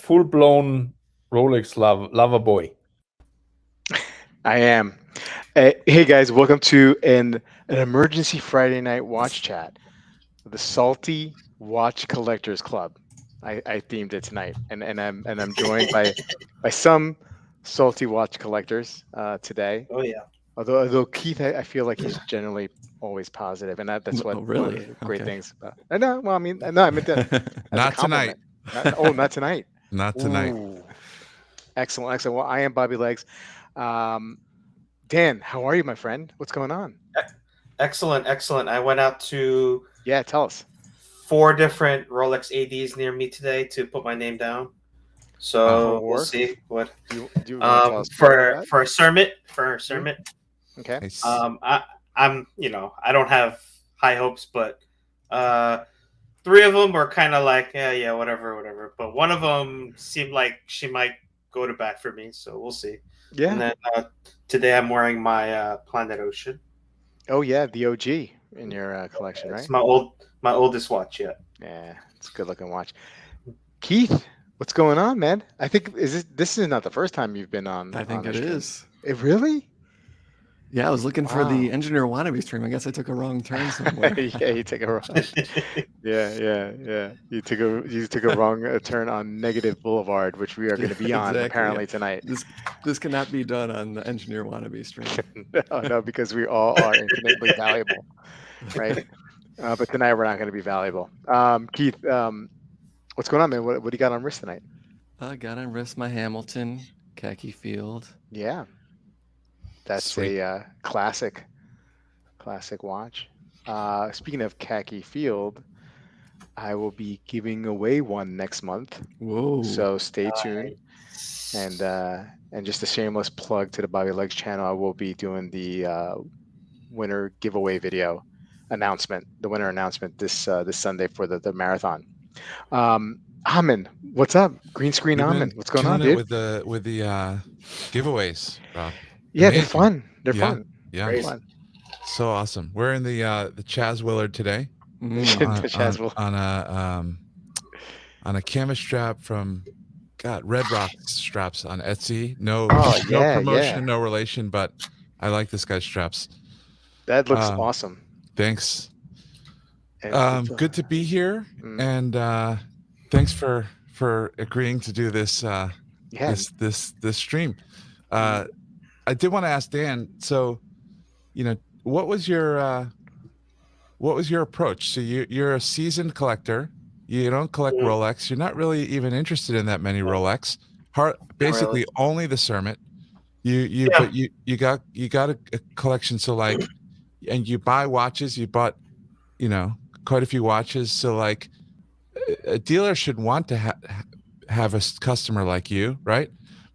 full-blown Rolex lover boy. I am. Hey guys, welcome to an emergency Friday night watch chat, the Salty Watch Collectors Club. I themed it tonight, and I'm joined by some salty watch collectors today. Oh yeah. Although Keith, I feel like he's generally always positive, and that's Oh, one of really? the great Okay. things about. No, well, I mean, no, I meant that as a Not tonight. compliment. Not tonight. Not tonight. Ooh, excellent, excellent. Well, I am Bobby Legs. Um, Dan, how are you, my friend? What's going on? Excellent, excellent. I went out to Yeah, tell us. 4 different Rolex ADs near me today to put my name down. So we'll see what. Do you want to tell us for a Cermet. Okay. Nice. I'm I don't have high hopes, but 3 of them were kind of like yeah whatever. But one of them seemed like she might go to bat for me, so we'll see. Yeah. And then today I'm wearing my Planet Ocean. Oh yeah, the OG in your collection, right? It's my oldest watch yet. Yeah, it's a good looking watch. Keith, what's going on, man? I think this is not the first time you've been on. I think on it the stream. is. It really? Yeah, I was looking for the Wow. engineer wannabe stream. I guess I took a wrong turn somewhere. Yeah, you took a wrong. Yeah. You took a wrong turn on Negative Boulevard, which we are going to be on Exactly, apparently yeah. tonight. This cannot be done on the engineer wannabe stream. No, because we all are infinitely valuable, right? But tonight we're not going to be valuable. Keith, what's going on, man? What do you got on wrist tonight? I got on wrist my Hamilton khaki field. Yeah, that's Sweet. a classic watch. Speaking of khaki field, I will be giving away one next month, Whoa. so stay tuned. And just a shameless plug to the Bobby Legs channel, I will be doing the winner giveaway video announcement, the winner announcement this Sunday for the marathon. Amin, what's up? Green screen You've been Amin, what's going on, killing it dude? with the giveaways, Rob. Yeah, they're Amazing. fun. They're Yeah. fun. Yeah, They're fun. so awesome. We're in the Chaz Willard today Mm. The Chaz Willard. on a canvas strap from Red Rock straps on Etsy. No yeah, promotion, yeah. no relation, but I like this guy's straps. That looks Um, awesome. Thanks. And Good to be here, Mm. and thanks for agreeing to do this yeah, this stream. I did want to ask Dan. So, what was your approach? So you're a seasoned collector. You don't collect Rolex. You're not really even interested in that many Rolex. Basically, only the Cermet. But you got a collection. So and you buy watches. You bought, quite a few watches. So a dealer should want to have a customer like you, right?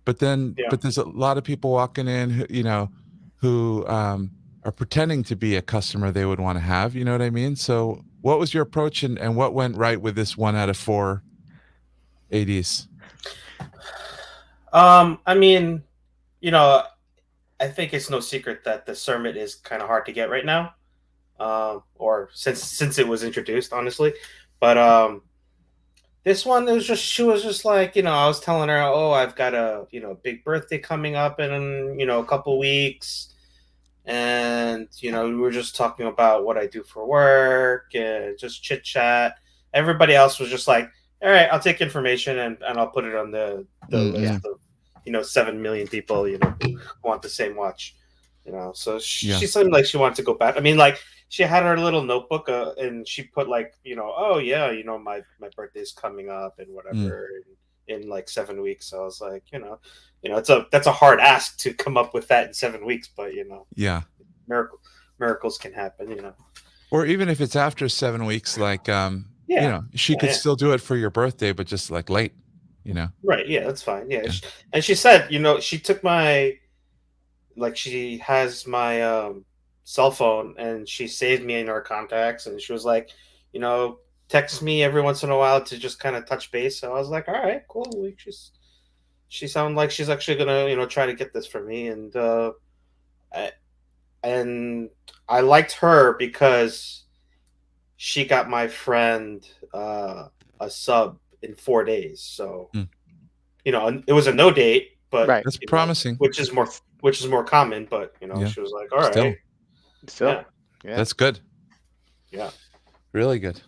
But there's a lot of people walking in who are pretending to be a customer they would want to have. You know what I mean? So what was your approach and what went right with this 1 out of 4 ADs? I mean, I think it's no secret that the Cermet is kind of hard to get right now, or since it was introduced, honestly. But this one, she was just like, I was telling her, oh, I've got a big birthday coming up in a couple weeks, and we were just talking about what I do for work and just chit chat. Everybody else was just like, all right, I'll take information and I'll put it on the list of 7 million people who want the same watch. So she seemed like she wanted to go back. I mean, like, she had her little notebook and she put oh yeah, my birthday's coming up and whatever in like 7 weeks. So I was like, that's a hard ask to come up with that in 7 weeks, but miracles can happen, Or even if it's after 7 weeks, she could still do it for your birthday, but just late, Right. Yeah, that's fine. Yeah. And she said, she took she has my cell phone and she saved me in her contacts, and she was like, text me every once in a while to just kind of touch base. So I was like, all right, cool. She sounded like she's actually gonna, try to get this for me, and I liked her because she got my friend a sub in 4 days. So it was a no date, but Right. That's promising. which is more common. But Yeah. she was like, all right, Still. yeah, That's good. yeah. Really good.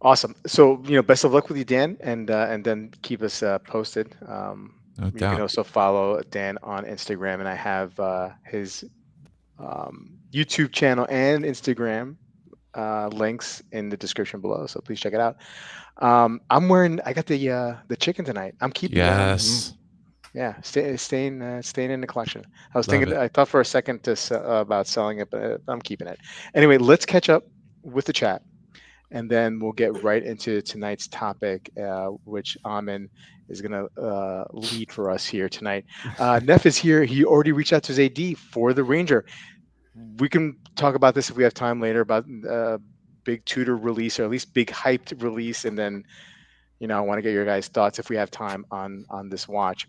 Awesome. So, best of luck with you, Dan, and then keep us posted. No You doubt. can also follow Dan on Instagram, and I have his YouTube channel and Instagram links in the description below. So please check it out. I got the chicken tonight. I'm keeping it. Yes. Yeah, staying in the collection. I was Love thinking, it. I thought for a second about selling it, but I'm keeping it. Anyway, let's catch up with the chat, and then we'll get right into tonight's topic, which Amin is going to lead for us here tonight. Neff is here. He already reached out to his AD for the Ranger. We can talk about this if we have time later about big Tudor release, or at least big hyped release, and then I want to get your guys' thoughts if we have time on this watch.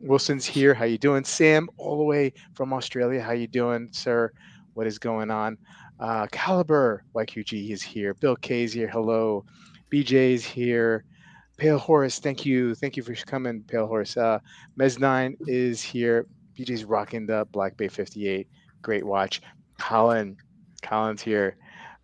Wilson's here. How you doing? Sam, all the way from Australia. How you doing, sir? What is going on? Caliber YQG is here. Bill K's here. Hello. BJ's here. Pale Horse, thank you for coming, Pale Horse. Mez9 is here. BJ's rocking the Black Bay 58. Great watch. Colin's here.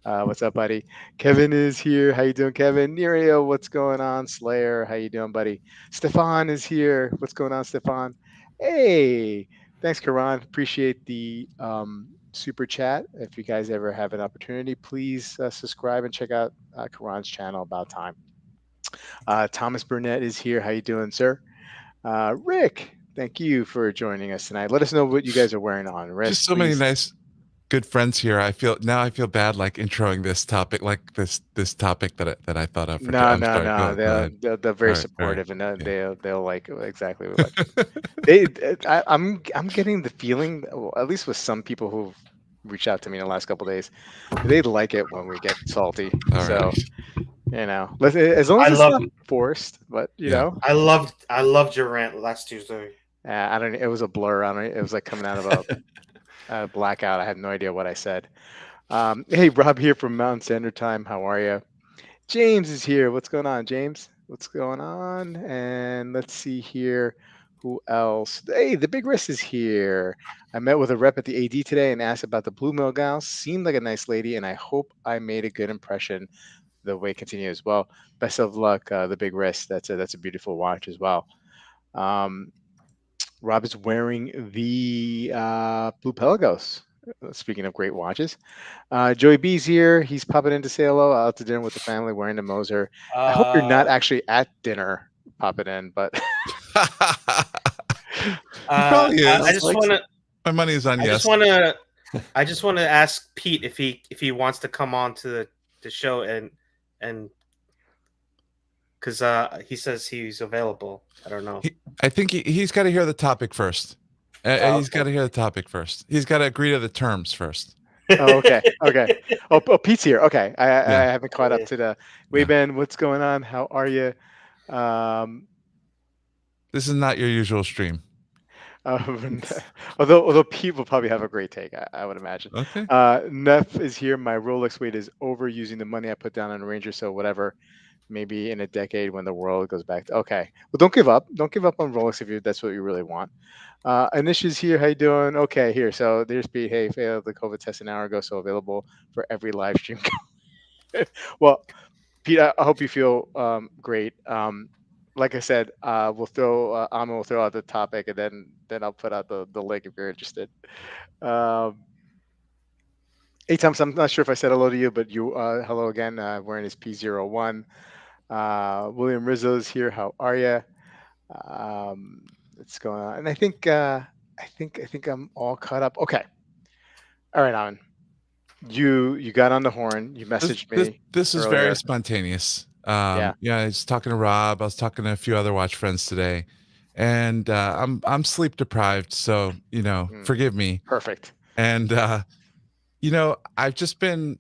What's up, buddy? Kevin is here. How you doing, Kevin? Nerio, what's going on? Slayer, how you doing, buddy? Stefan is here. What's going on, Stefan? Hey, thanks, Karan. Appreciate the super chat. If you guys ever have an opportunity, please subscribe and check out Karan's channel, About Time. Thomas Burnett is here. How you doing, sir? Rick, thank you for joining us tonight. Let us know what you guys are wearing on wrist. Just so many nice, good friends here. I feel bad like introing this topic, like this topic that I thought of. No. They're very supportive, and they'll like exactly what I'm getting the feeling, at least with some people who've reached out to me in the last couple of days, they like it when we get salty. So. As long as it's not forced, but I loved your rant last Tuesday. I don't. It was a blur. It was like coming out of a blackout. I have no idea what I said. Hey, Rob here from Mountain Standard Time. How are you? James is here. What's going on, James? What's going on? And let's see here. Who else? Hey, the Big Wrist is here. I met with a rep at the AD today and asked about the Blue Mill gal. Seemed like a nice lady, and I hope I made a good impression. The way continues. Well, best of luck, the Big Wrist. That's a beautiful watch as well. Rob is wearing the Blue Pelagos. Speaking of great watches, Joey B's here. He's popping in to say hello. Out to dinner with the family, wearing the Moser. I hope you're not actually at dinner popping in, but probably is. I just want to. My money is on yes. I just want to ask Pete if he wants to come on to the show and because he says he's available. I don't know. I think he's got to hear the topic first. He's got to hear the topic first. He's got to agree to the terms first. Oh, okay. Oh, Pete's here. Okay, I haven't caught up to the. Ben, what's going on? How are you? This is not your usual stream. Although Pete will probably have a great take, I would imagine. Okay. Neff is here. My Rolex weight is over using the money I put down on Ranger. So whatever, maybe in a decade when the world goes back. Okay. Well, don't give up. Don't give up on Rolex if that's what you really want. Anish is here. How you doing? Okay, here. So there's Pete. Hey, failed the COVID test an hour ago. So available for every live stream. Well, Pete, I hope you feel great. Like I said, Amin will throw out the topic, and then I'll put out the link if you're interested. Hey, Thomas, I'm not sure if I said hello to you, but you hello again. Wearing his P01. William Rizzo's here. How are you? What's going on? And I think I'm all caught up. Okay. All right, Amin. You got on the horn. You messaged me. This is very spontaneous. I was talking to Rob. I was talking to a few other watch friends today, and I'm sleep deprived, so forgive me. Perfect. And I've just been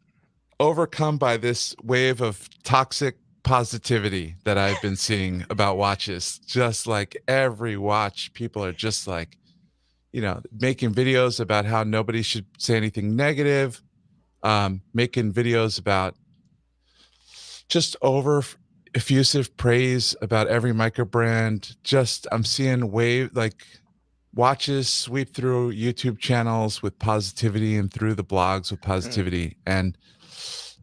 overcome by this wave of toxic positivity that I've been seeing about watches. Just like every watch, people are just like, making videos about how nobody should say anything negative, making videos about just effusive praise about every Microbrand. Just I'm seeing watches sweep through YouTube channels with positivity and through the blogs with positivity. And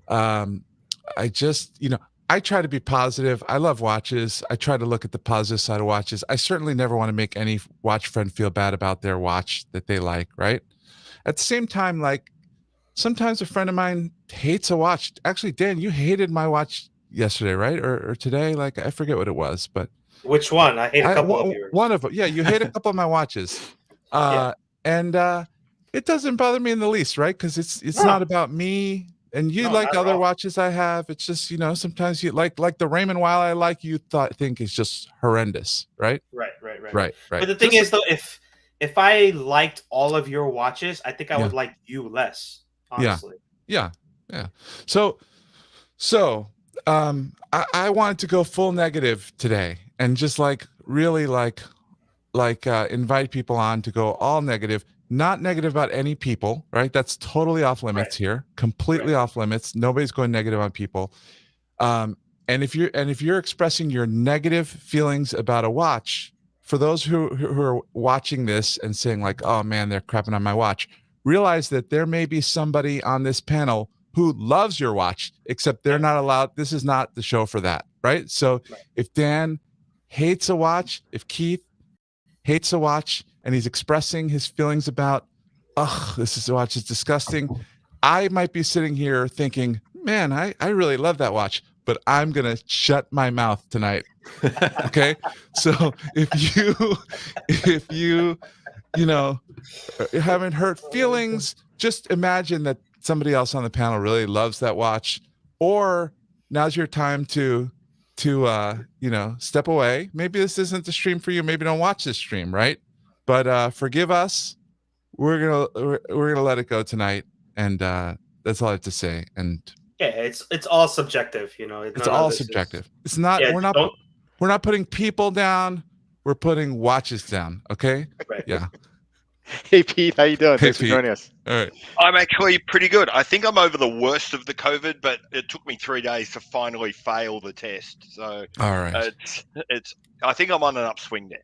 I just, I try to be positive. I love watches. I try to look at the positive side of watches. I certainly never want to make any watch friend feel bad about their watch that they like, right? At the same time, like sometimes a friend of mine hates a watch. Actually, Dan, you hated my watch yesterday, right? Or today? Like, I forget what it was, but Which one? I hate a couple of yours. One of them. Yeah, you hate a couple of my watches. And it doesn't bother me in the least, right? Because it's not about me. And you like other watches I have. It's just, sometimes you like the Raymond Weil I like, you think is just horrendous, right? Right. But the thing is, though, if I liked all of your watches, I think I would like you less, honestly. Yeah. So I wanted to go full negative today and just really invite people on to go all negative. Not negative about any people, right? That's totally off limits here. Completely off limits. Nobody's going negative on people. And if you're expressing your negative feelings about a watch, for those who are watching this and saying like, "Oh man, they're crapping on my watch," realize that there may be somebody on this panel who loves your watch, except they're not allowed. This is not the show for that, right? So if Dan hates a watch, if Keith hates a watch, and he's expressing his feelings about, this watch is disgusting, I might be sitting here thinking, man, I really love that watch, but I'm going to shut my mouth tonight. Okay? So if you haven't hurt feelings, just imagine that somebody else on the panel really loves that watch, or now's your time to step away. Maybe this isn't the stream for you. Maybe don't watch this stream, right? But forgive us. We're gonna let it go tonight, and that's all I have to say. And it's all subjective, It's all subjective. It's not. We're not putting people down. We're putting watches down. Okay. Right. Yeah. Hey Pete, how you doing? Thanks for joining us. All right. I'm actually pretty good. I think I'm over the worst of the COVID, but it took me 3 days to finally fail the test. So all right. I think I'm on an upswing there.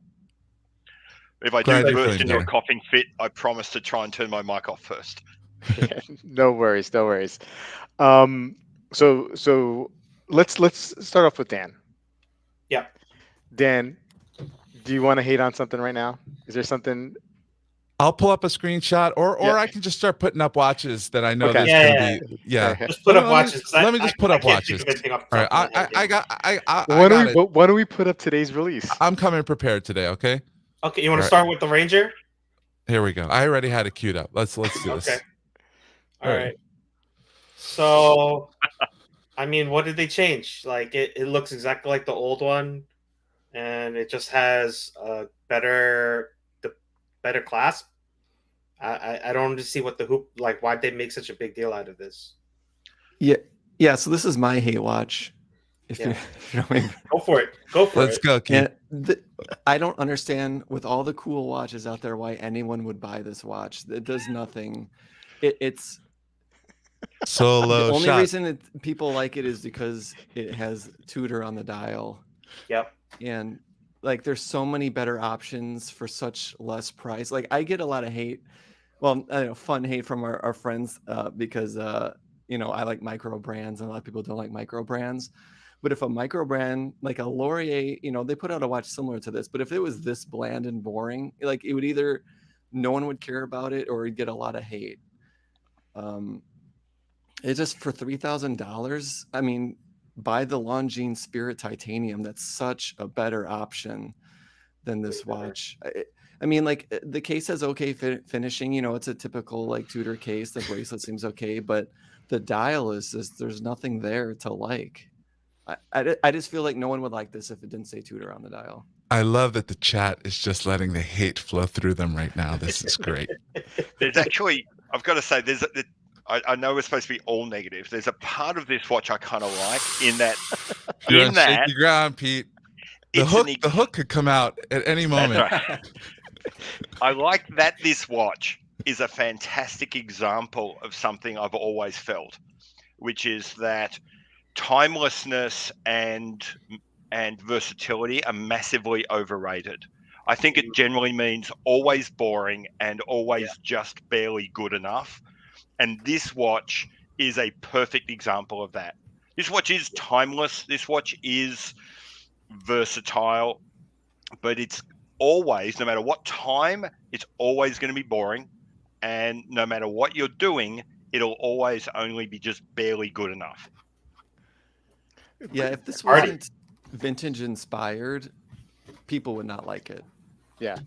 If I do burst into a coughing fit, I promise to try and turn my mic off first. No worries. So let's start off with Dan. Yeah. Dan, do you want to hate on something right now? Is there something? I'll pull up a screenshot, or I can just start putting up watches that I know there's going to be. Yeah. Just put up watches. Let me just put up watches. All right. Why don't we put up today's release? I'm coming prepared today. Okay. Okay. You want to start with the Ranger? Here we go. I already had it queued up. Let's do this. Okay. All right. So, I mean, what did they change? Like, it looks exactly like the old one, and it just has a better clasp. I don't see what the hoop, like, why'd they make such a big deal out of this? Yeah. So this is my hate watch. If you don't mind. Go for it. Let's go, Keith. I don't understand, with all the cool watches out there, why anyone would buy this watch. It does nothing. It's solo. The only reason people like it is because it has Tudor on the dial. Yep. And like, there's so many better options for such less price. Like, I get a lot of hate. Well, fun hate from our friends because I like micro brands, and a lot of people don't like micro brands. But if a micro brand like a Laurier, they put out a watch similar to this, but if it was this bland and boring, like, it would either no one would care about it or it'd get a lot of hate. It's just for $3,000. I mean, buy the Longines Spirit Titanium. That's such a better option than this watch. I mean, like, the case has okay finishing. It's a typical like Tudor case. The bracelet seems okay, but the dial is just, there's nothing there to like. I just feel like no one would like this if it didn't say Tudor on the dial. I love that the chat is just letting the hate flow through them right now. This is great. There's actually, I've got to say, I know we're supposed to be all negative. There's a part of this watch I kind of like in that. You're on shaky ground, Pete. The hook could come out at any moment. Right. I like that this watch is a fantastic example of something I've always felt, which is that timelessness and versatility are massively overrated. I think it generally means always boring and always just barely good enough. And this watch is a perfect example of that. This watch is timeless. This watch is versatile, but it's always, no matter what time, it's always going to be boring. And no matter what you're doing, it'll always only be just barely good enough. Yeah, if this wasn't vintage inspired, people would not like it. Yeah.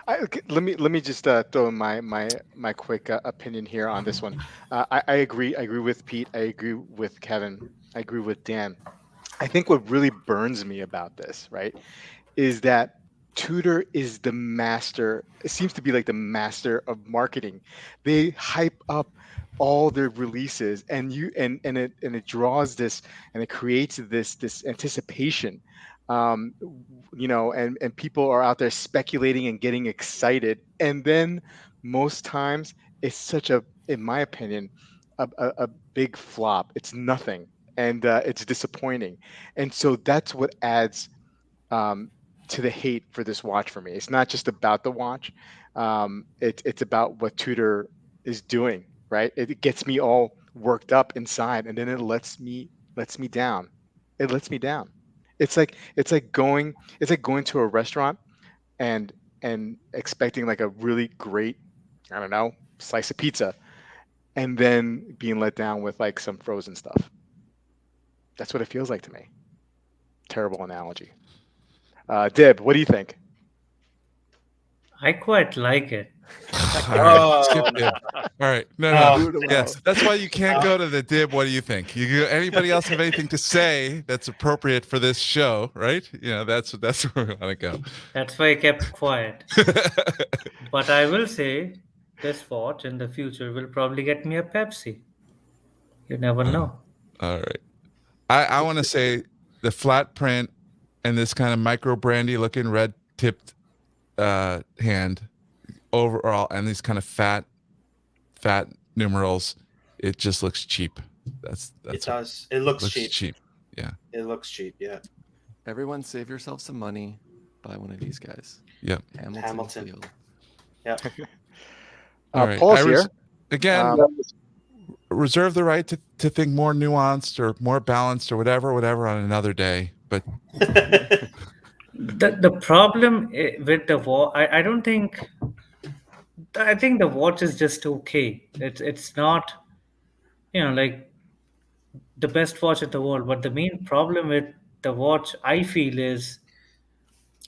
Let me just throw in my quick opinion here on this one. I agree. I agree with Pete. I agree with Kevin. I agree with Dan. I think what really burns me about this, right, is that Tudor is the master. It seems to be like the master of marketing. They hype up all their releases, and it draws this, and it creates this anticipation. And people are out there speculating and getting excited, and then most times it's such a, in my opinion, a big flop. It's nothing, and it's disappointing, and so that's what adds to the hate for this watch for me. It's not just about the watch. It's about what Tudor is doing, right? It gets me all worked up inside, and then it lets me down. It lets me down. It's like going to a restaurant and expecting like a really great, I don't know, slice of pizza, and then being let down with like some frozen stuff. That's what it feels like to me. Terrible analogy. Dib, what do you think? I quite like it. Skip Dib. All right. No. Yes, that's why you can't go to the Dib. What do you think? Anybody else have anything to say that's appropriate for this show, right? That's where we want to go. That's why I kept quiet. But I will say this watch in the future will probably get me a Pepsi. You never know. All right. I want to say the flat print and this kind of micro brandy looking red tipped hand overall, and these kind of fat numerals, it just looks cheap. It does. It looks cheap. Yeah. It looks cheap. Yeah. Everyone, save yourself some money. Buy one of these guys. Yep. Hamilton. Field. Yeah. All right. Paul's here. Again, reserve the right to think more nuanced or more balanced or whatever on another day. But the problem with the watch, I don't think. I think the watch is just okay. It's not, like the best watch in the world. But the main problem with the watch, I feel, is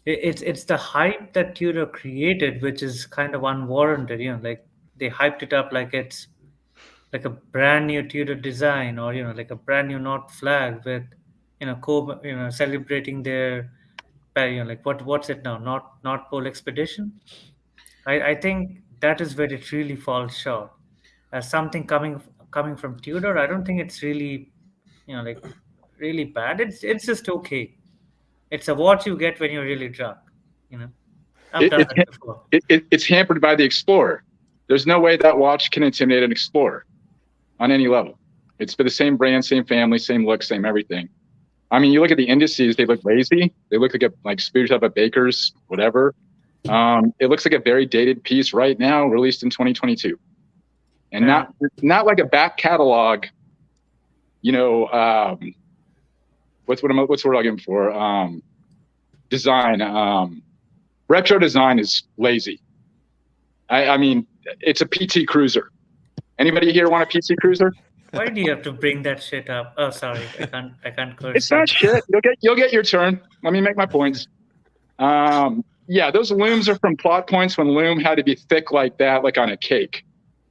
it's the hype that Tudor created, which is kind of unwarranted. Like they hyped it up like it's like a brand new Tudor design, or like a brand new North flag with celebrating their like what's it now, North Pole expedition. I think that is where it really falls short. As something coming from Tudor, I don't think it's really like really bad. It's just okay. It's a watch you get when you're really drunk. I've done that before. It's hampered by the Explorer. There's no way that watch can intimidate an Explorer on any level. It's for the same brand, same family, same look, same everything. I mean, you look at the indices; they look lazy. They look like spoofed up at Baker's, whatever. It looks like a very dated piece right now, released in 2022, and not like a back catalog. What's what I'm looking for? Design. Retro design is lazy. I mean, it's a PT Cruiser. Anybody here want a PT Cruiser? Why do you have to bring that shit up? Oh, sorry, I can't curse. It's not shit. You'll get your turn. Let me make my points. Yeah, those looms are from plot points when loom had to be thick like that, like on a cake.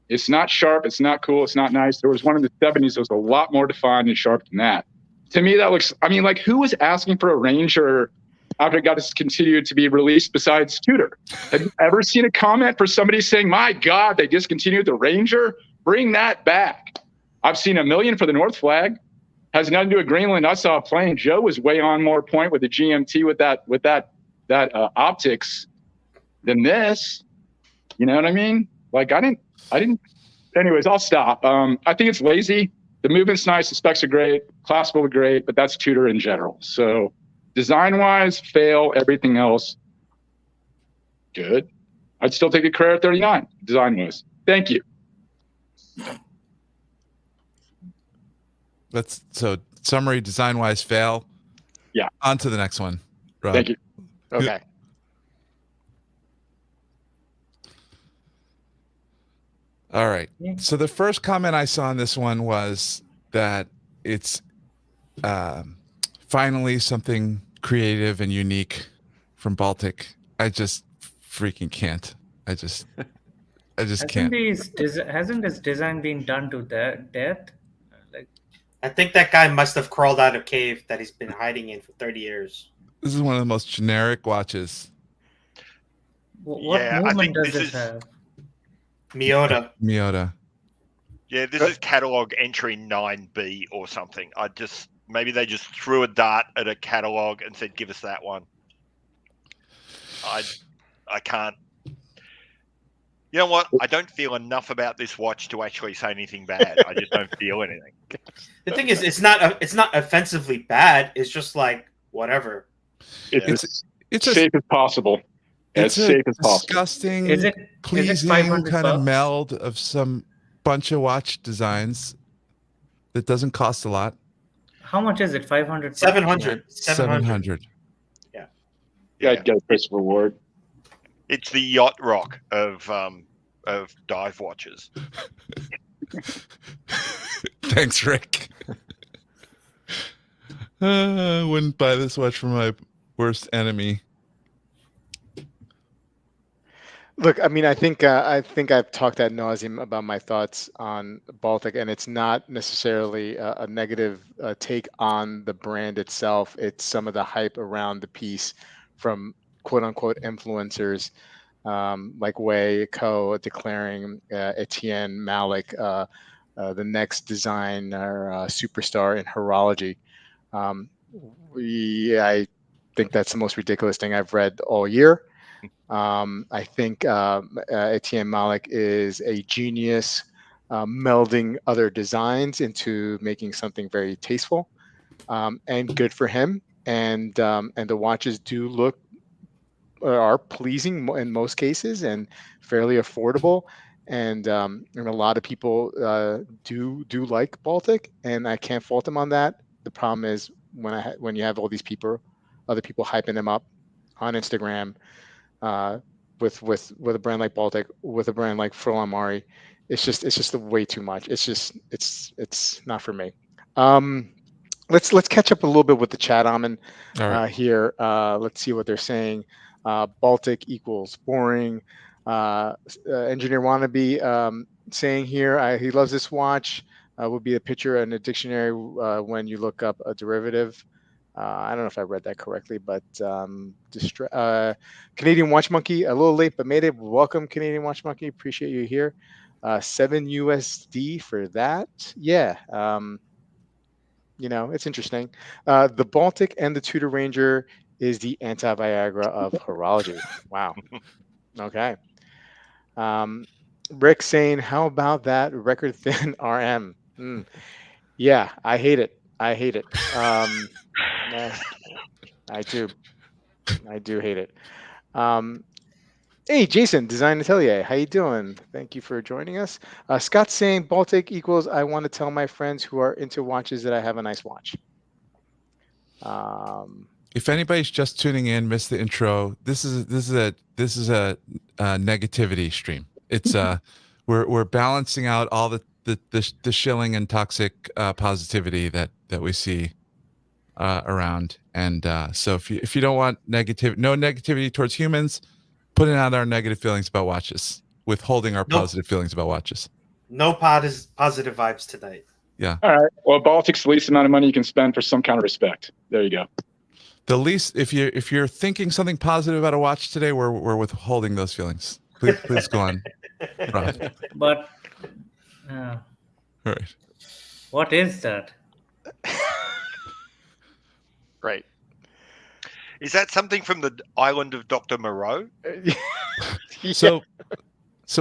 It's not sharp. It's not cool. It's not nice. There was one in the 70s that was a lot more defined and sharp than that. To me, that looks. I mean, like, who was asking for a Ranger after it got discontinued to be released besides Tudor? Have you ever seen a comment for somebody saying, "My God, they discontinued the Ranger. Bring that back"? I've seen a million for the North Flag. Has nothing to do with Greenland. I saw a plane. Joe was way on more point with the GMT with that optics than this. You know what I mean? Like I didn't. Anyways, I'll stop. I think it's lazy. The movement's nice, the specs are great, classical are great, but that's Tudor in general. So design-wise, fail. Everything else, good. I'd still take a Carrera 39, design-wise. Thank you. So summary, design-wise, fail. Yeah. On to the next one. Rob. Thank you. Okay. All right. Yeah. So the first comment I saw on this one was that it's finally something creative and unique from Baltic. I just freaking can't. I just can't. Hasn't his design been done to death? Like, I think that guy must have crawled out of a cave that he's been hiding in for 30 years. This is one of the most generic watches. what Yeah, I movement think does this it is- have? Miota. Miota. Yeah, this is catalog entry 9B or something. Maybe they just threw a dart at a catalog and said, "Give us that one." I can't. You know what? I don't feel enough about this watch to actually say anything bad. I just don't feel anything. The thing is, it's not offensively bad. It's just like whatever. It's It's as a safe as possible. As it's safe a as possible. disgusting, Is it pleasing 500 kind of bucks? meld of some bunch of watch designs that doesn't cost a lot. How much is it? 500? 700. 700. Yeah, I'd get a Christopher Ward. It's the yacht rock of dive watches. Thanks, Rick. I wouldn't buy this watch for my worst enemy. Look, I mean, I think I've talked ad nauseum about my thoughts on Baltic, and it's not necessarily a negative take on the brand itself. It's some of the hype around the piece from "quote unquote" influencers like Wei Ko declaring Etienne Malik the next designer superstar in horology. I think that's the most ridiculous thing I've read all year. I think Etienne Malik is a genius, melding other designs into making something very tasteful, and good for him. And the watches are pleasing in most cases and fairly affordable. And a lot of people do like Baltic, and I can't fault them on that. The problem is when you have all these other people hyping them up on Instagram. With a brand like Baltic, with a brand like Furlan Mari, it's just way too much. It's not for me. Let's catch up a little bit with the chat, Amin. All right. Here, let's see what they're saying. Baltic equals boring. Engineer Wannabe saying here he loves this watch. Would be a picture in a dictionary when you look up a derivative. I don't know if I read that correctly, but Canadian Watch Monkey, a little late, but made it. Welcome, Canadian Watch Monkey. Appreciate you here. 7 USD for that. Yeah. It's interesting. The Baltic and the Tudor Ranger is the anti-Viagra of horology. Wow. Okay. Rick saying, how about that record thin RM? Yeah, I hate it. I do hate it. Hey, Jason, Design Atelier, how you doing? Thank you for joining us. Scott's saying Baltic equals I want to tell my friends who are into watches that I have a nice watch. If anybody's just tuning in, missed the intro, this is a negativity stream. It's we're balancing out all the shilling and toxic positivity that we see around, and so if you don't want no negativity towards humans, putting out our negative feelings about watches, withholding our positive feelings about watches. No positive vibes tonight. Yeah. All right. Well, Baltic's the least amount of money you can spend for some kind of respect. There you go. The least, if you're thinking something positive about a watch today, we're withholding those feelings. Please go on, Rob. But All right. what is that? Right. Is that something from the island of Dr. Moreau? So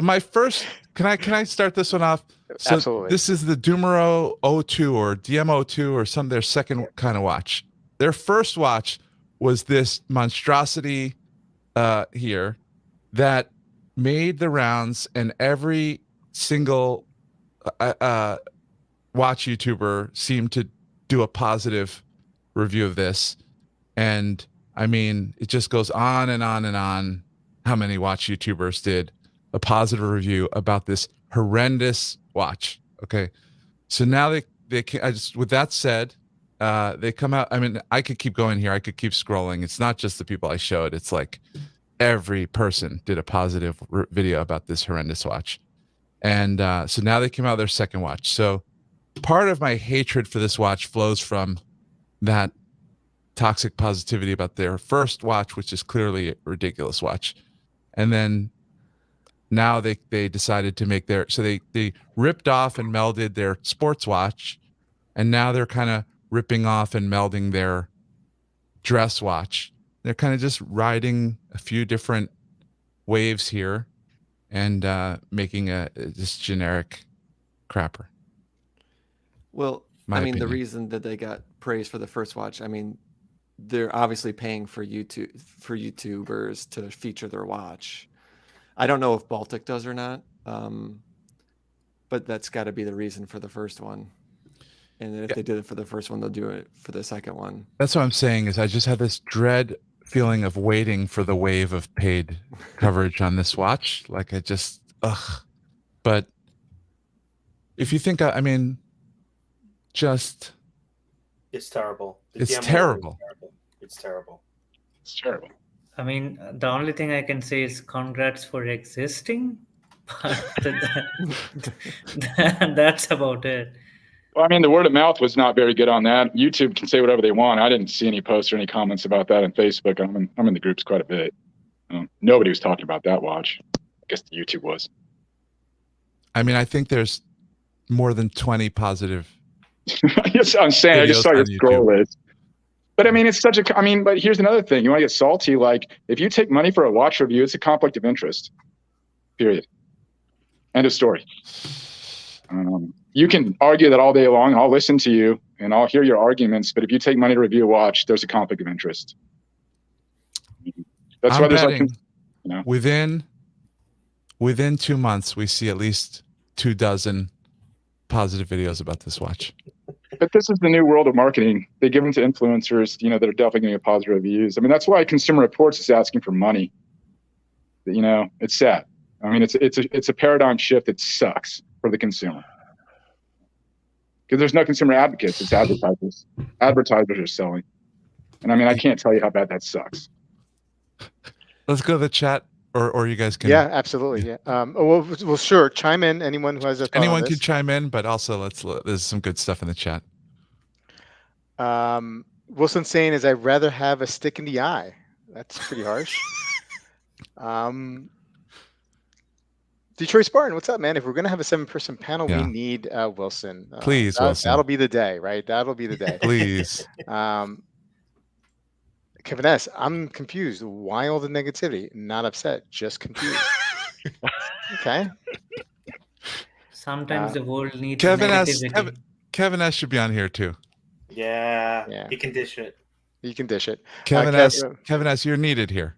my first, can I start this one off? So Absolutely. this is the Dumero O2 or DMO2 or some their second kind of watch. Their first watch was this monstrosity here that made the rounds, and every single watch YouTuber seemed to do a positive review of this. And I mean, it just goes on and on and on. How many watch YouTubers did a positive review about this horrendous watch? Okay, so now they can, with that said, they come out. I mean, I could keep going here. I could keep scrolling. It's not just the people I showed. It's like every person did a positive video about this horrendous watch. And so now they came out with their second watch. So part of my hatred for this watch flows from that toxic positivity about their first watch, which is clearly a ridiculous watch. And then now they decided to make so they ripped off and melded their sports watch, and now they're kind of ripping off and melding their dress watch. They're kind of just riding a few different waves here and making this generic crapper. Well, My I mean, opinion. the reason that they got praise for the first watch, I mean, they're obviously paying for YouTubers to feature their watch. I don't know if Baltic does or not, but that's got to be the reason for the first one. And then if they did it for the first one, they'll do it for the second one. That's what I'm saying is I just had this dread feeling of waiting for the wave of paid coverage on this watch. Like I just, But if you think, I mean, just... It's terrible. It's DMO terrible. It's terrible. It's terrible. I mean, the only thing I can say is congrats for existing, but that's about it. Well, I mean, the word of mouth was not very good on that. YouTube can say whatever they want. I didn't see any posts or any comments about that on Facebook. I'm in the groups quite a bit. Nobody was talking about that watch. I guess the YouTube was. I mean, I think there's more than 20 positive. Yes, I'm saying. I just saw your scroll YouTube. list. But I mean, it's such a. I mean, but here's another thing. You want to get salty? Like, if you take money for a watch review, it's a conflict of interest. Period. End of story. You can argue that all day long. I'll listen to you and I'll hear your arguments. But if you take money to review a watch, there's a conflict of interest. That's why there's betting, like, within 2 months, we see at least 24 positive videos about this watch. But this is the new world of marketing. They give them to influencers, that are definitely going to get positive reviews. I mean, that's why Consumer Reports is asking for money. It's sad. I mean, it's a paradigm shift that sucks for the consumer. Because there's no consumer advocates, it's advertisers. Advertisers are selling. And I mean, I can't tell you how bad that sucks. Let's go to the chat, or you guys can. Yeah, absolutely. Yeah. Well, sure. Chime in. Anyone who has a thought on Anyone this. can chime in, but also there's some good stuff in the chat. Wilson saying is I'd rather have a stick in the eye. That's pretty harsh. Detroit Spartan, what's up, man? If we're gonna have a 7-person panel, we need Wilson. Please, Wilson. That'll be the day, right? That'll be the day. Please. Kevin S., I'm confused. Why all the negativity? Not upset, just confused. Okay. Sometimes the world needs Kevin S. negativity. Kevin S. should be on here too. Yeah. You can dish it. You can dish it. Kevin S., you're needed here.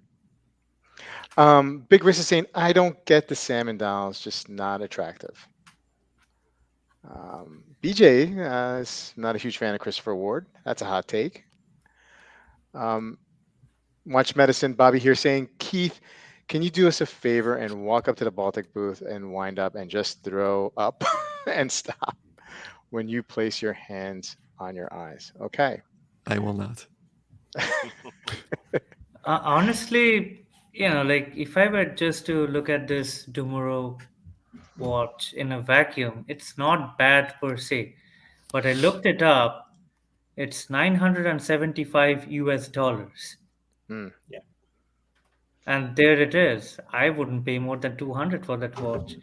Big Riss is saying, I don't get the salmon dolls, just not attractive. BJ is not a huge fan of Christopher Ward. That's a hot take. Watch Medicine, Bobby here saying, Keith, can you do us a favor and walk up to the Baltic booth and wind up and just throw up and stop when you place your hands on your eyes? Okay. I will not. Honestly, like if I were just to look at this Dumero watch in a vacuum, it's not bad per se. But I looked it up. It's $975 US. Yeah. And there it is. I wouldn't pay more than $200 for that watch.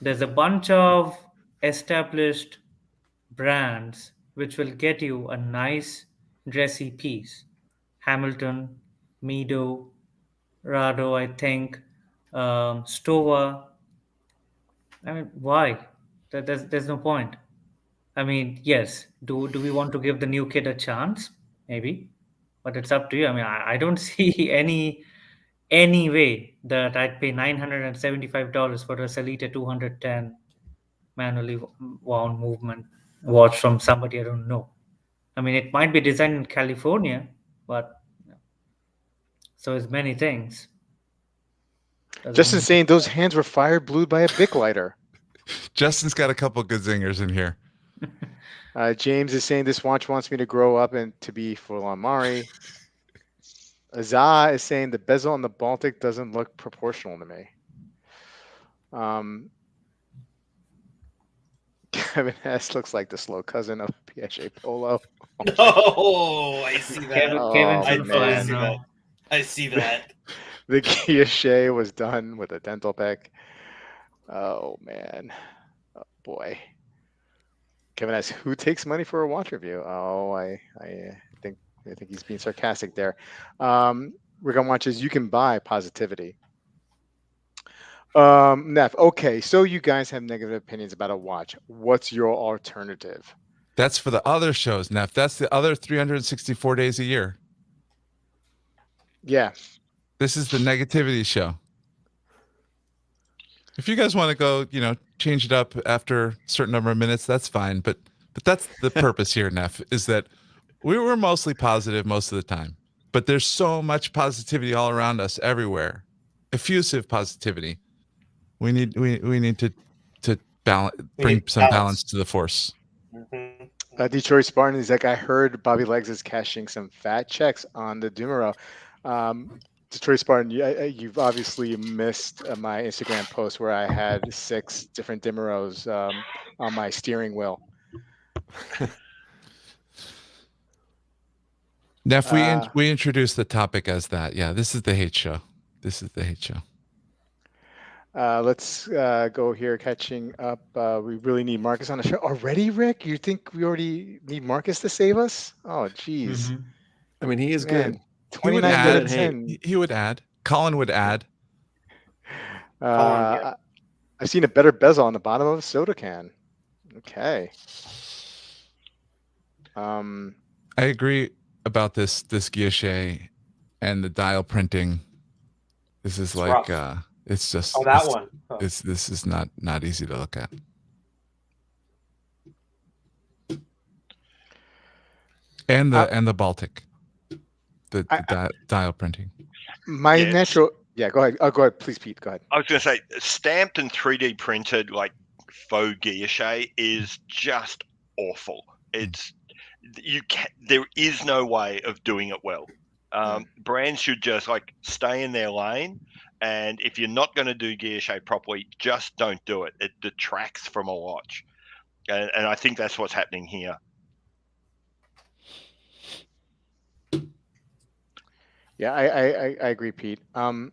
There's a bunch of established brands which will get you a nice dressy piece. Hamilton, Mido, Rado, I think, Stova. I mean, why? There's no point. I mean, yes, do we want to give the new kid a chance? Maybe, but it's up to you. I mean, I don't see any way that I'd pay $975 for a Salita 210 manually wound movement watch from somebody I don't know. I mean, it might be designed in California, but so is many things. Justin saying those hands were fire blued by a Bic lighter. Justin's got a couple good zingers in here. James is saying this watch wants me to grow up and to be full on Mari. Azah is saying the bezel on the Baltic doesn't look proportional to me. Kevin S looks like the slow cousin of Piaget Polo. Oh, I see that. Kevin's I see that. The Piaget was done with a dental pick. Oh man, oh boy. Kevin asks, who takes money for a watch review? Oh, I think he's being sarcastic there. Rick on Watches, you can buy positivity. Neff, okay, so you guys have negative opinions about a watch. What's your alternative? That's for the other shows, Neff. That's the other 364 days a year. Yeah. This is the negativity show. If you guys want to go, change it up after a certain number of minutes, that's fine. But that's the purpose here, Neff, is that we were mostly positive most of the time. But there's so much positivity all around us everywhere. Effusive positivity. We need to bring some balance to the force. Mm-hmm. Detroit Spartan is like, I heard Bobby Legs is cashing some fat checks on the Dumero. Detroit Spartan, you've obviously missed my Instagram post where I had 6 different Dimeros on my steering wheel. Neff, we introduced the topic as that. Yeah, this is the hate show. This is the hate show. Let's go here, catching up. We really need Marcus on the show already, Rick? You think we already need Marcus to save us? Oh, geez. Mm-hmm. I mean, he is Man, good. 29 out of 10. He would add. Colin would add. I've seen a better bezel on the bottom of a soda can. Okay. I agree about this guilloche and the dial printing. This is like it's just that one. Oh. This is not easy to look at. And the Baltic. The dial printing. Natural. Yeah, go ahead. Go ahead, please, Pete. Go ahead. I was going to say, stamped and 3D printed like faux guilloche is just awful. There is no way of doing it well. Brands should just like stay in their lane, and if you're not going to do guilloche properly, just don't do it. It detracts from a watch, and I think that's what's happening here. Yeah, I agree, Pete. I'm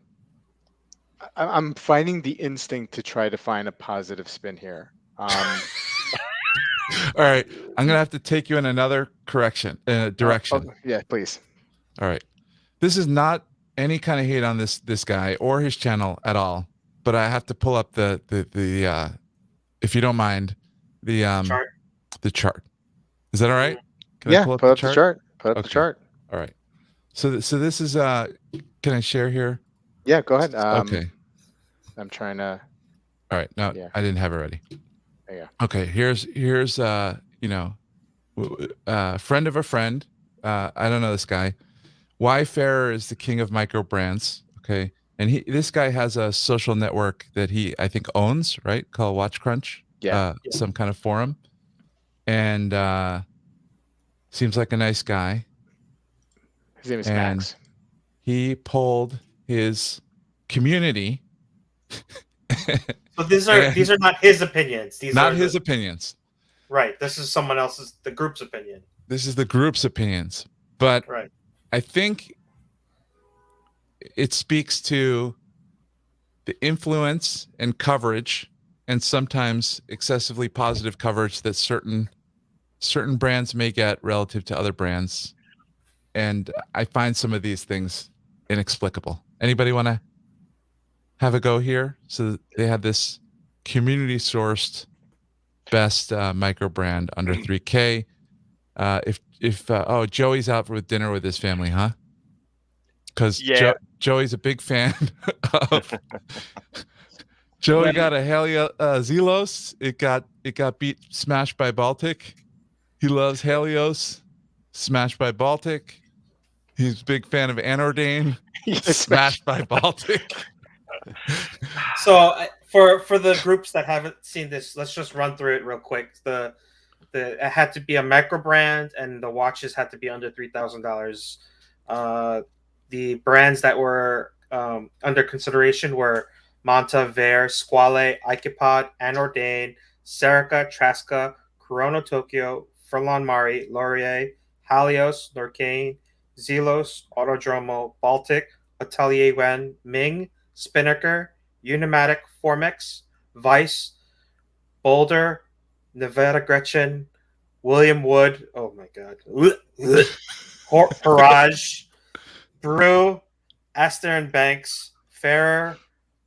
finding the instinct to try to find a positive spin here. All right, I'm gonna have to take you in another direction. Yeah, please. All right, this is not any kind of hate on this guy or his channel at all, but I have to pull up the if you don't mind, the chart. The chart. Is that all right? Can I pull up the chart? Put up the chart. All right. So this is can I share here? Yeah, go ahead. Okay. I'm trying to. All right. No, yeah. I didn't have it ready. Yeah. Okay. Here's friend of a friend. I don't know this guy. Wayfarer is the king of microbrands. Okay. And this guy has a social network that I think owns, right? Called Watch Crunch. Yeah. Some kind of forum. And seems like a nice guy. His name is Max. He polled his community. So these are not his opinions. These not are his opinions. Right. This is someone else's, the group's opinion. This is the group's opinions. But right. I think it speaks to the influence and coverage, and sometimes excessively positive coverage that certain brands may get relative to other brands. And I find some of these things inexplicable. Anybody want to have a go here? So they have this community sourced best micro brand under 3K. If Joey's out with dinner with his family, huh? Because Joey's a big fan of. Joey got a Helios. It got smashed by Baltic. He loves Helios, smashed by Baltic. He's a big fan of Anordain, smashed by Baltic. So for the groups that haven't seen this, let's just run through it real quick. It had to be a micro brand, and the watches had to be under $3,000. The brands that were under consideration were Manta, Vare, Squale, Ikepod, Anordain, Serica, Trasca, Corona Tokyo, Furlan Mari, Laurier, Halios, Norcane, Zelos, Autodromo, Baltic, Atelier Wen, Ming, Spinnaker, Unimatic, Formex, Vice, Boulder, Nevada Gretchen, William Wood, oh my god, Haraj, Brew, Astor and Banks, Ferrer,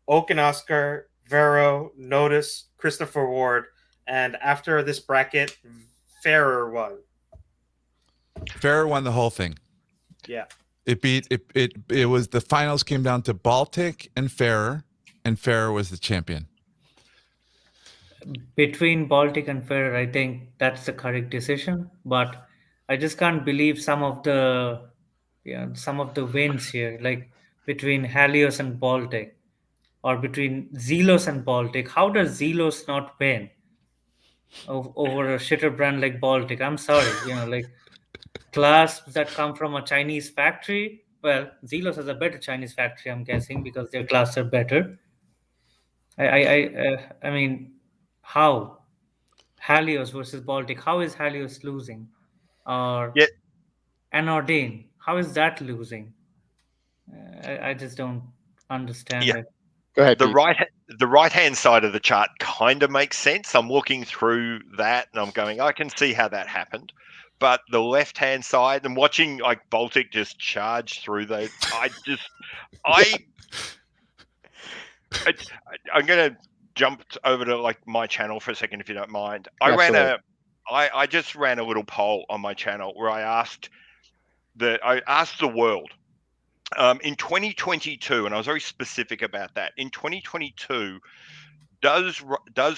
Oak and Oscar, Vero, Notice, Christopher Ward, and after this bracket, Ferrer won. Ferrer won the whole thing. Yeah. It was the finals came down to Baltic and Ferrer was the champion. Between Baltic and Ferrer, I think that's the correct decision. But I just can't believe some of the wins here, like between Helios and Baltic, or between Zelos and Baltic. How does Zelos not win over a shitter brand like Baltic? I'm sorry, like clasps that come from a Chinese factory. Well, Zelos has a better Chinese factory, I'm guessing, because their clasps are better. I mean, how Helios versus Baltic? How is Helios losing? Or Anordain? How is that losing? I just don't understand it. Go ahead. The right-hand side of the chart kind of makes sense. I'm looking through that and I'm going, I can see how that happened. But the left-hand side, and watching like Baltic just charge through those, I'm going to jump over to like my channel for a second, if you don't mind. I just ran a little poll on my channel where I asked the world. In 2022, and I was very specific about that. In 2022, does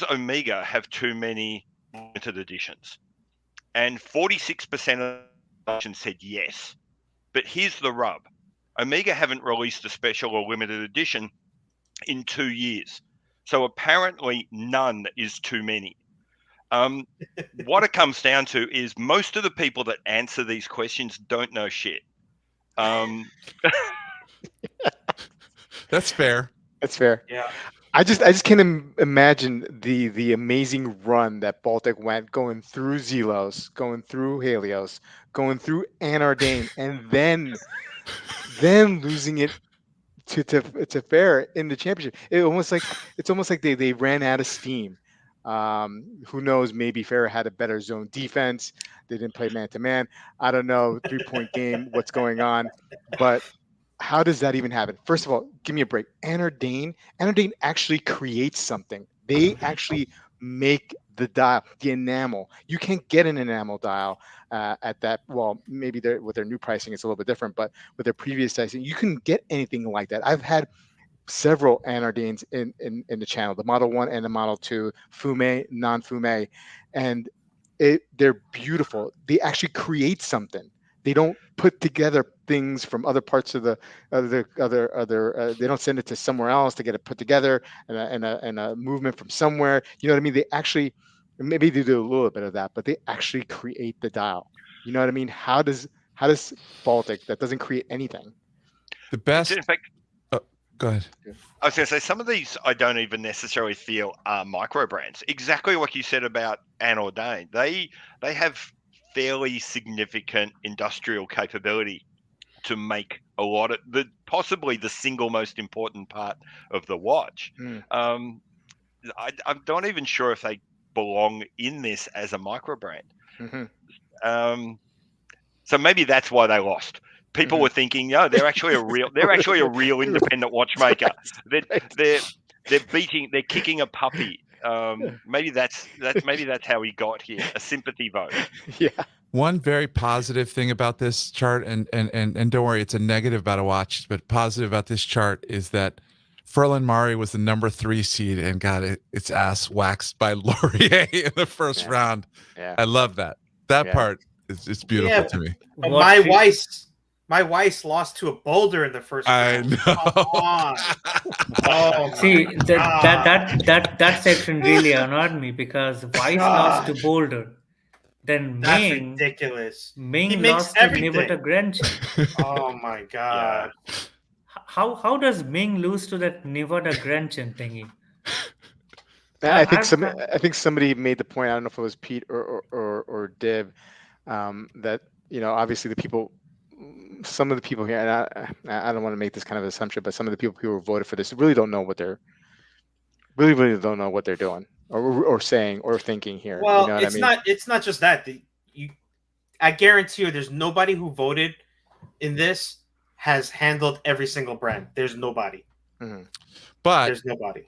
Omega have too many limited editions? And 46% of the editions said yes. But here's the rub: Omega haven't released a special or limited edition in 2 years, so apparently none is too many. What it comes down to is most of the people that answer these questions don't know shit. That's fair. That's fair. Yeah. I just can't imagine the amazing run that Baltic went, going through Zelos, going through Helios, going through Anordain, and then losing it to Ferrer in the championship. It's almost like they ran out of steam. Who knows? Maybe Ferrer had a better zone defense. They didn't play man to man. I don't know. 3-point game. What's going on? But how does that even happen? First of all, give me a break. Anordain actually creates something. They actually make the dial, the enamel. You can't get an enamel dial at that. Well, maybe with their new pricing, it's a little bit different. But with their previous pricing, you couldn't get anything like that. I've had several Anordains in the channel, the Model 1 and the Model 2, Fume, non-Fume, and they're beautiful. They actually create something. They don't put together things from other parts of the other. They don't send it to somewhere else to get it put together and a movement from somewhere. You know what I mean? They actually, maybe they do a little bit of that, but they actually create the dial. You know what I mean? How does Baltic, that doesn't create anything? The best. In fact, go ahead. I was going to say, some of these I don't even necessarily feel are micro brands. Exactly like you said about Anordain. They have fairly significant industrial capability to make a lot of possibly the single most important part of the watch. I'm not even sure if they belong in this as a micro brand. So maybe that's why they lost. People were thinking, no, they're actually a real independent watchmaker. They're kicking a puppy Maybe that's how he got here. A sympathy vote. Yeah. One very positive thing about this chart, and don't worry, it's a negative about a watch, but positive about this chart is that Ferland Mari was the number 3 seed and got its ass waxed by Laurier in the first round. Yeah. I love that. That part is it's beautiful to me. But my Weiss lost to a Boulder in the first round. I know. Come on. Oh, See, that section really annoyed me because Weiss lost to Boulder. Then that's Ming, ridiculous. Ming lost to Nevada Grenchen. Oh my god. How does Ming lose to that Nevada Grenchen thingy? I think somebody made the point. I don't know if it was Pete or Dib, that obviously some of the people here, and I don't want to make this kind of assumption, but some of the people who voted for this really don't know what they're really don't know what they're doing or saying or thinking here. Well, you know what it's I mean? it's not just that. I guarantee you, there's nobody who voted in this has handled every single brand. There's nobody. Mm-hmm. But there's nobody.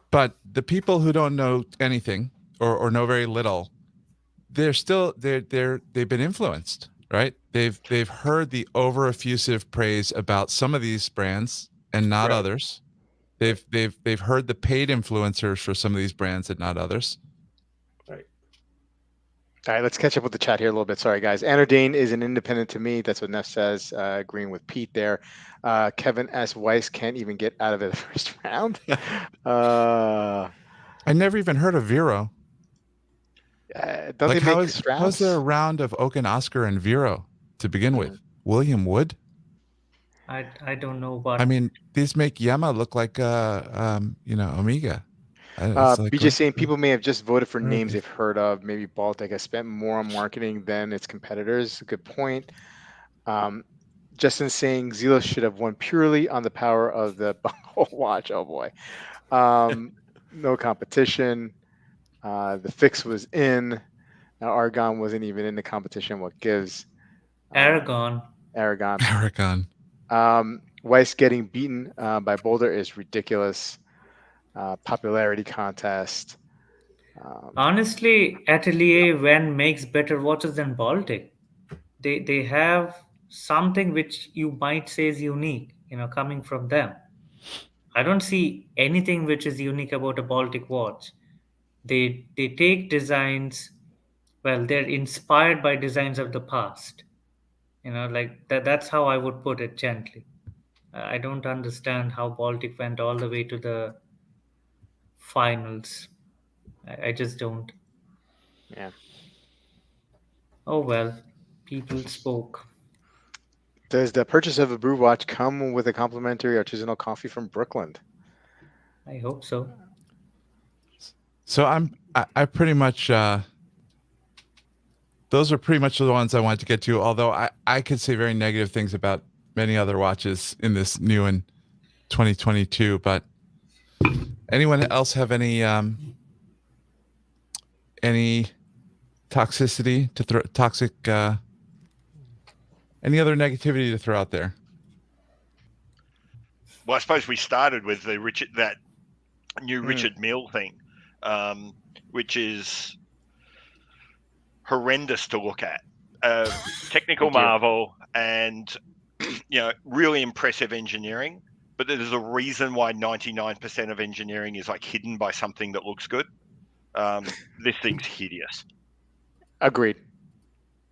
But the people who don't know anything or know very little, they've been influenced, right? They've heard the over effusive praise about some of these brands and not others. They've heard the paid influencers for some of these brands and not others. Right. All right, let's catch up with the chat here a little bit. Sorry, guys. Anodane is an independent to me. That's what Neff says. Agreeing with Pete there. Kevin S. Weiss can't even get out of it the first round. I never even heard of Vero. Don't they make straps? How's there a round of Oaken, Oscar, and Vero to begin with? William Wood? I don't know, but I mean, these make Yama look like Omega. BJ saying people may have just voted for names they've heard of. Maybe Baltic has spent more on marketing than its competitors. Good point. Justin saying Zila should have won purely on the power of the watch. Oh boy. No competition. The fix was in. Now Argon wasn't even in the competition. What gives? Aragon. Weiss getting beaten by Boulder is ridiculous. Popularity contest. Honestly, Atelier Wen makes better watches than Baltic. They have something which you might say is unique, coming from them. I don't see anything which is unique about a Baltic watch. They take designs, they're inspired by designs of the past. Like that's how I would put it gently. I don't understand how Baltic went all the way to the finals. I just don't. Yeah. Oh well, people spoke. Does the purchase of a brew watch come with a complimentary artisanal coffee from Brooklyn? I hope so. So I pretty much those are pretty much the ones I wanted to get to, although I could say very negative things about many other watches in this new and 2022, but anyone else have any toxicity to throw any other negativity to throw out there? Well, I suppose we started with that new Richard Mille thing, which is horrendous to look at. Technical marvel and really impressive engineering, but there's a reason why 99% of engineering is like hidden by something that looks good. This thing's hideous. Agreed.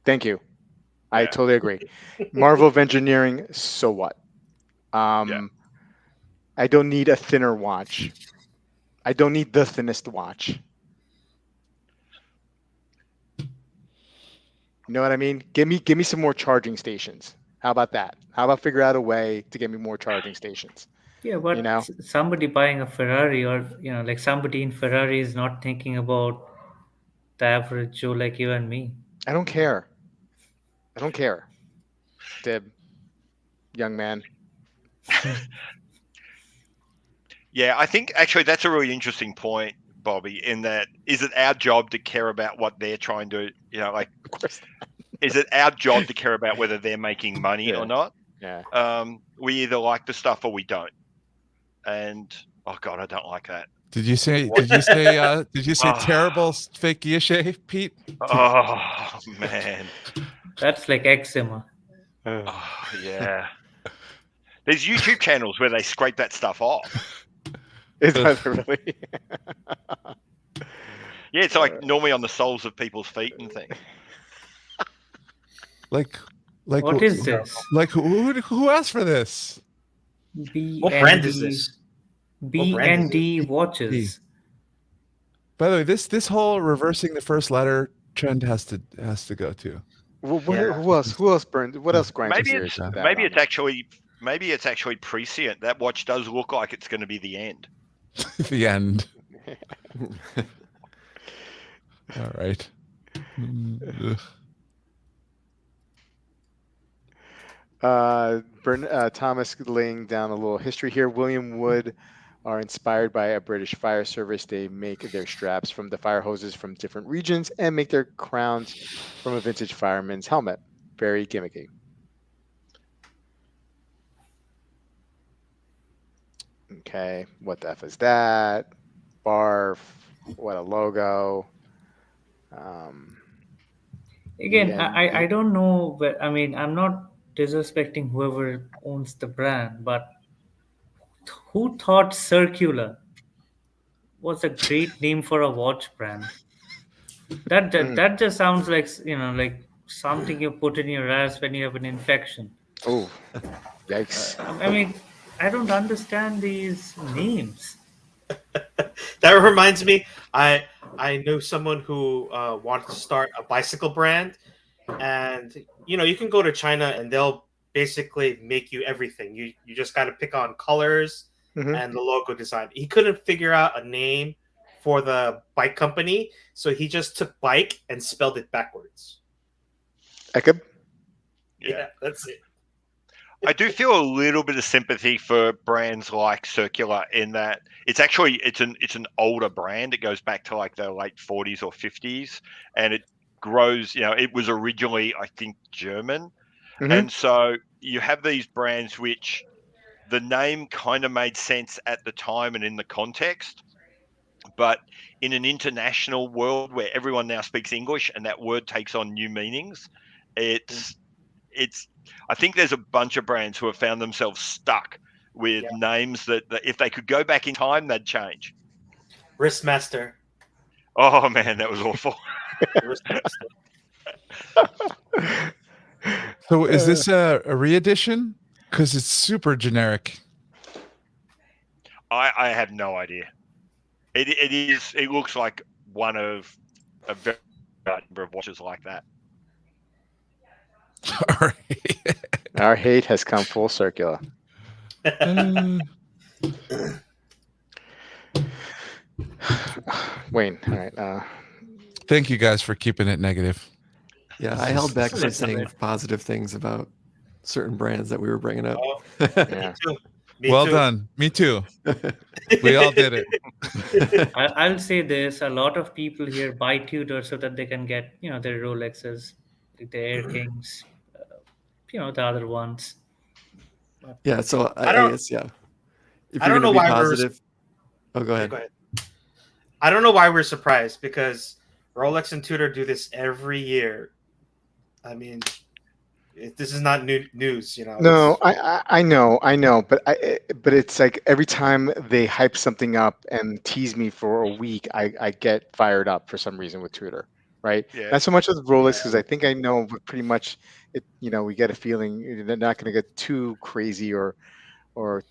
Thank you. I totally agree. Marvel of engineering, so what? I don't need a thinner watch. I don't need the thinnest watch. You know what I mean? Give me some more charging stations. How about that? How about figure out a way to get me more charging stations? Yeah, but somebody buying a Ferrari or like somebody in Ferrari is not thinking about the average Joe like you and me. I don't care. Dib, young man. Yeah, I think actually that's a really interesting point, Bobby, in that is it our job to care about what they're trying to, of course. Is it our job to care about whether they're making money or not? Yeah. We either like the stuff or we don't. And, oh God, I don't like that. Did you say terrible fake guilloche, Pete? Oh man. That's like eczema. Oh yeah. There's YouTube channels where they scrape that stuff off. Is that really? Yeah, it's like normally on the soles of people's feet and things. Like What is this? Like who asked for this? What brand is this? B&D watches. By the way, this whole reversing the first letter trend has to go too. Well, who else burned? What else grinds Maybe your it's gears? maybe it's actually prescient. That watch does look like it's going to be the end. The end. All right. Thomas laying down a little history here. William Wood are inspired by a British fire service. They make their straps from the fire hoses from different regions and make their crowns from a vintage fireman's helmet. Very gimmicky. Okay, what the F is that? Barf. What a logo. Again, Yeah, I don't know, but I mean, I'm not disrespecting whoever owns the brand, but who thought Circular was a great name for a watch brand? That just sounds like, like something you put in your ass when you have an infection. Oh, yikes. I mean, I don't understand these names. That reminds me, I know someone who wanted to start a bicycle brand, and you can go to China and they'll basically make you everything. You just got to pick on colors and the logo design. He couldn't figure out a name for the bike company, so he just took bike and spelled it backwards. Ekab? Yeah, that's it. I do feel a little bit of sympathy for brands like Circular in that it's an older brand. It goes back to like the late 40s or 50s, and it grows. It was originally, I think, German, and so you have these brands which the name kind of made sense at the time and in the context, but in an international world where everyone now speaks English and that word takes on new meanings, it's. I think there's a bunch of brands who have found themselves stuck with names that if they could go back in time, they'd change. Wristmaster. Oh man, that was awful. So is this a re-edition? Because it's super generic. I have no idea. It is. It looks like one of a very number of watches like that. Our hate has come full circular. Wayne, all right. Thank you guys for keeping it negative. Yeah, I held back from saying positive things about certain brands that we were bringing up. Yeah. Well done. Me too. We all did it. I'll say this: a lot of people here buy Tudor so that they can get, their Rolexes, the Air Kings, the other ones. Yeah, so I guess, yeah. If I don't know why positive, go ahead. Go ahead. I don't know why we're surprised, because Rolex and Tudor do this every year. I mean, this is not new news, No, I know, but it's like every time they hype something up and tease me for a week, I get fired up for some reason with Tudor, right? Yeah. Not so much with Rolex, because I think I know pretty much it. We get a feeling they're not going to get too crazy or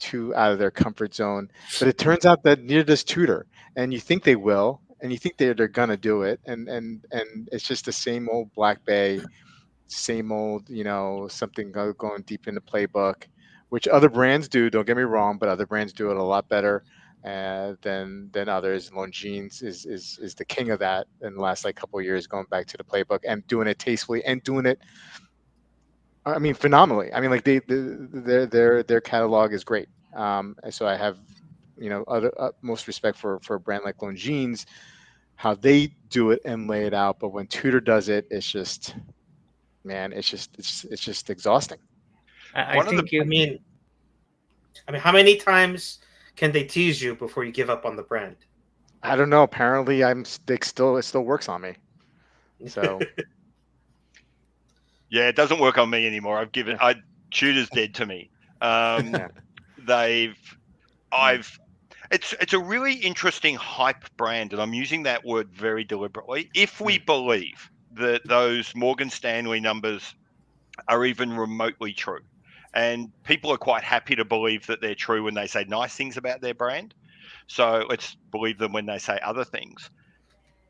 too out of their comfort zone. But it turns out that neither does Tudor, and you think they will, and you think they're gonna do it, and it's just the same old Black Bay. Same old, something going deep in the playbook, which other brands do. Don't get me wrong, but other brands do it a lot better than others. Longines is the king of that in the last couple of years, going back to the playbook and doing it tastefully and doing it. I mean, phenomenally. I mean, their catalog is great. And so I have, other utmost respect for a brand like Longines, how they do it and lay it out. But when Tudor does it, it's just. Man, it's just exhausting. I mean, how many times can they tease you before you give up on the brand? I don't know. Apparently, it still works on me. So Yeah, it doesn't work on me anymore. Tudor's dead to me. It's a really interesting hype brand, and I'm using that word very deliberately. If we believe that those Morgan Stanley numbers are even remotely true, and people are quite happy to believe that they're true when they say nice things about their brand, so let's believe them when they say other things.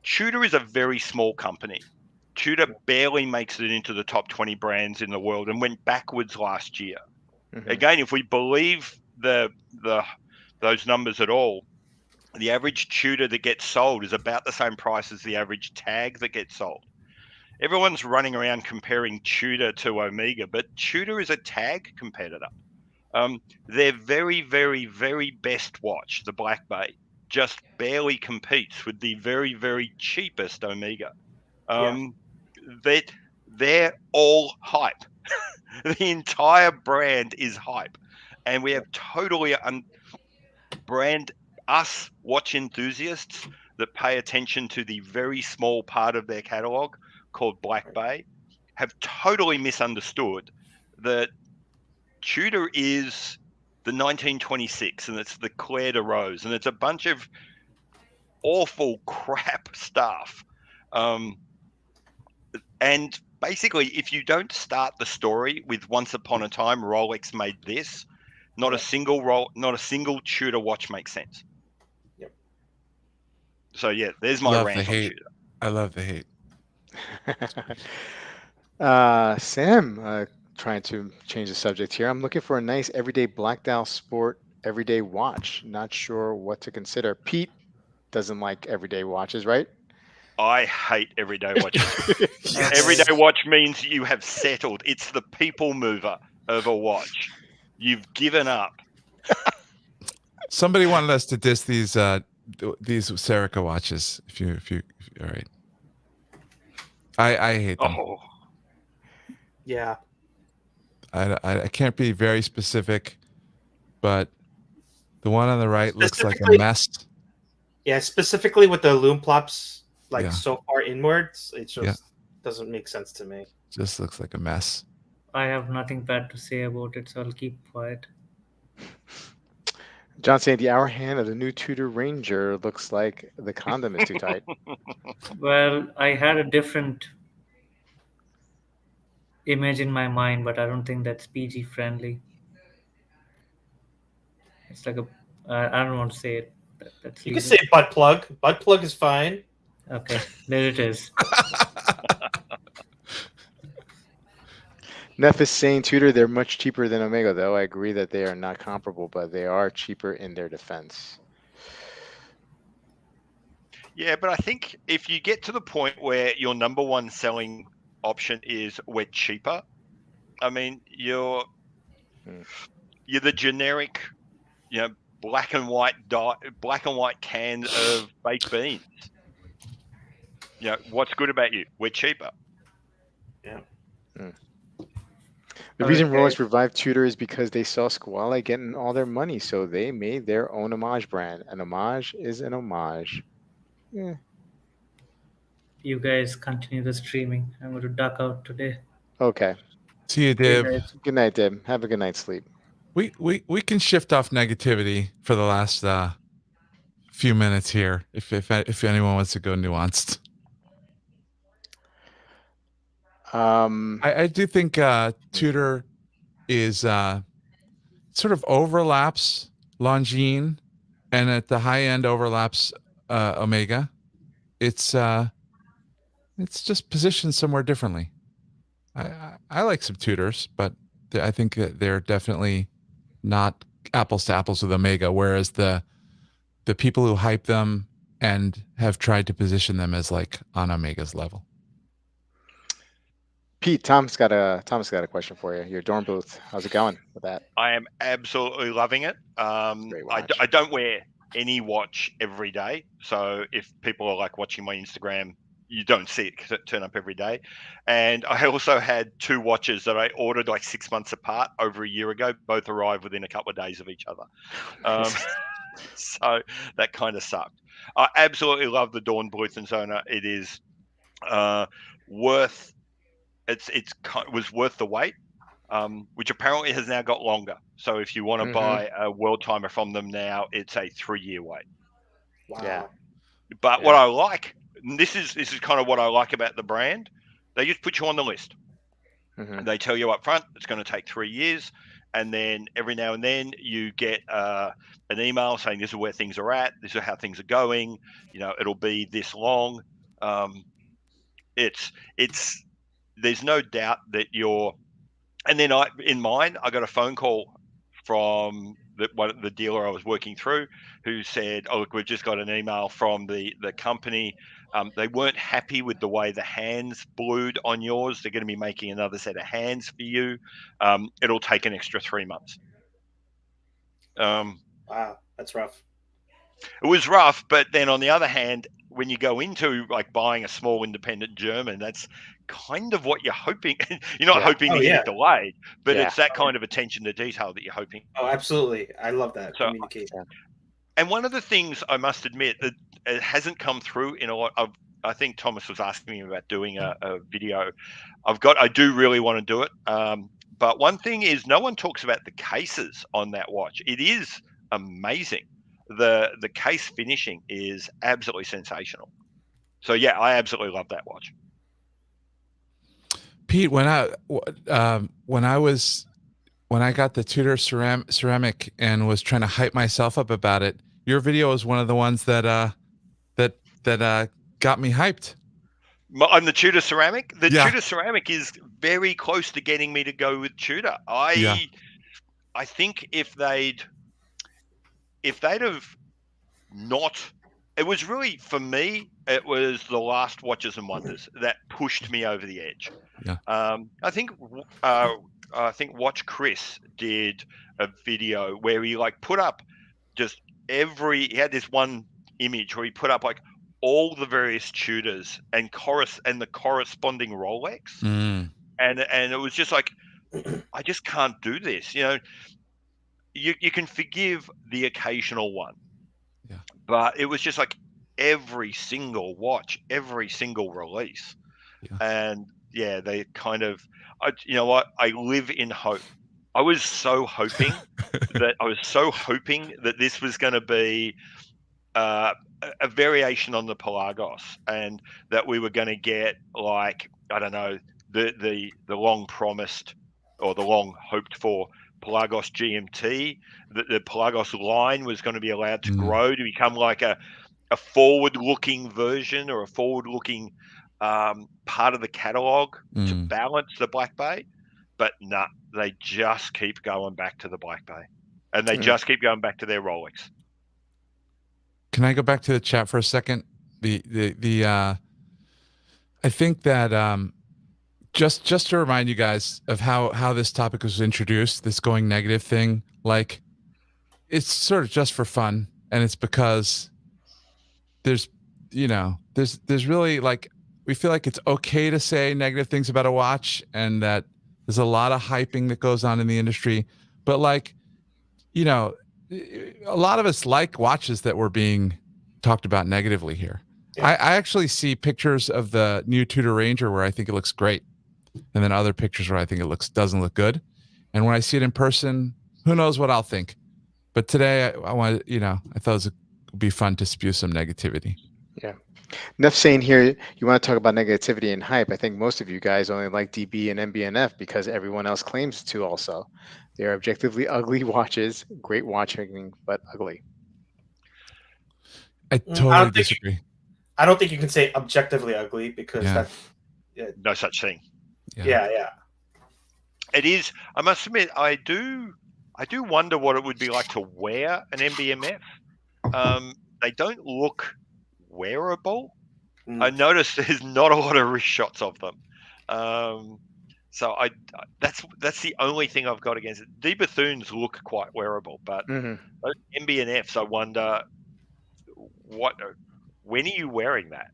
Tudor is a very small company. Tudor barely makes it into the top 20 brands in the world and went backwards last year. Again, if we believe those numbers at all, the average Tudor that gets sold is about the same price as the average tag that gets sold. Everyone's running around comparing Tudor to Omega, but Tudor is a tag competitor. Their very, very, very best watch, the Black Bay, just barely competes with the very, very cheapest Omega. They're all hype. The entire brand is hype, and we have totally us watch enthusiasts that pay attention to the very small part of their catalog called Black Bay have totally misunderstood that Tudor is the 1926 and it's the Claire de Rose and it's a bunch of awful crap stuff. And basically, if you don't start the story with once upon a time Rolex made this, not a single Tudor watch makes sense. Yep. So yeah, there's my rant on hate. Tudor. I love the hate. Sam, trying to change the subject here. I'm looking for a nice everyday Black Dial Sport everyday watch. Not sure what to consider. Pete doesn't like everyday watches, right? I hate everyday watches. Yes. Everyday watch means you have settled. It's the people mover of a watch. You've given up. Somebody wanted us to diss these Serica watches. If you all right. I hate them. Oh, Yeah. I can't be very specific, but the one on the right looks like a mess. Yeah, specifically with the loom plops Yeah. so far inwards, it just doesn't make sense to me. Just looks like a mess. I have nothing bad to say about it, so I'll keep quiet. John saying the hour hand of the new Tudor Ranger looks like the condom is too tight. Well, I had a different image in my mind, but I don't think that's PG friendly. It's like I don't want to say it. That's You legal. can say butt plug. Butt plug is fine. Okay, there it is. Neff is saying Tudor, they're much cheaper than Omega, though. I agree that they are not comparable, but they are cheaper in their defense. yeah, but I think if you get to the point where your number one selling option is we're cheaper, I mean, you're the generic, black and white can of baked beans. What's good about you? We're cheaper. Yeah. The reason Rolex revived Tudor is because they saw Squale getting all their money, so they made their own homage brand. An homage is an homage. Yeah. You guys continue the streaming. I'm going to duck out today. Okay. See you, Dib. Good night, Dib. Have a good night's sleep. We can shift off negativity for the last few minutes here, if anyone wants to go nuanced. I do think Tudor is sort of overlaps Longines, and at the high end overlaps Omega. It's just positioned somewhere differently. I like some Tudors, but I think that they're definitely not apples to apples with Omega. Whereas the people who hype them and have tried to position them as like on Omega's level. Pete, Tom's got a question for you. Your dorm booth. How's it going with that? I am absolutely loving it. I don't wear any watch every day, so if people are like watching my Instagram, you don't see it turn up every day. And I also had two watches that I ordered like 6 months apart over a year ago. Both arrived within a couple of days of each other. So that kind of sucked. I absolutely love the Dawn Bluthenzona. It is worth was worth the wait, which apparently has now got longer. So if you want to buy a world timer from them now, it's a 3-year wait. Wow. Yeah. But what I like, and this is kind of what I like about the brand, they just put you on the list. They tell you up front it's going to take 3 years, and then every now and then you get an email saying this is where things are at, this is how things are going. It'll be this long. There's no doubt that you're. And then in mine, I got a phone call from the dealer I was working through, who said, "Oh, look, we've just got an email from the company. They weren't happy with the way the hands blued on yours. They're going to be making another set of hands for you. It'll take an extra 3 months." Wow, that's rough. It was rough, but then on the other hand, when you go into like buying a small independent German, that's kind of what you're hoping. You're not hoping to get it delayed, but it's that kind of attention to detail that you're hoping. Oh, absolutely. I love that communication. And one of the things I must admit that it hasn't come through in a lot of, I think Thomas was asking me about doing a video. I do really want to do it. But one thing is no one talks about the cases on that watch. It is amazing. The case finishing is absolutely sensational. So yeah, I absolutely love that watch. Pete, when I got the Tudor ceramic and was trying to hype myself up about it, your video was one of the ones that got me hyped. On the Tudor ceramic, Tudor ceramic is very close to getting me to go with Tudor. I think if they'd have not, it was really, for me, it was the last Watches and Wonders that pushed me over the edge. Yeah. I think Watch Chris did a video where he like put up just he had this one image where he put up like all the various Tudors and the corresponding Rolex. And it was just like, I just can't do this. You can forgive the occasional one, but it was just like every single watch, every single release. And they kind of, you know what? I live in hope. I was so hoping that this was going to be a variation on the Pelagos, and that we were going to get like, I don't know, the long promised or the long hoped for Pelagos GMT. The Pelagos line was going to be allowed to grow to become like a forward-looking version or a forward-looking part of the catalog to balance the Black Bay. But no, they just keep going back to the Black Bay, and they just keep going back to their Rolex. Can I go back to the chat for a second? I think that just to remind you guys of how this topic was introduced, this going negative thing, like it's sort of just for fun, and it's because there's really like, we feel like it's okay to say negative things about a watch, and that there's a lot of hyping that goes on in the industry, but like, a lot of us like watches that were being talked about negatively here. I actually see pictures of the new Tudor Ranger where I think it looks great, and then other pictures where I think it doesn't look good. And when I see it in person, who knows what I'll think. But today I want, I thought it would be fun to spew some negativity. Yeah. Enough saying here, you want to talk about negativity and hype. I think most of you guys only like DB and MBNF because everyone else claims to also. They are objectively ugly watches, great watchmaking, but ugly. I totally disagree. I don't think you can say objectively ugly because that's no such thing. Yeah. It is. I must admit, I do wonder what it would be like to wear an MBMF. They don't look wearable. I noticed there's not a lot of wrist shots of them. So that's the only thing I've got against it. D Bethunes look quite wearable, but MBNFs, I wonder when are you wearing that?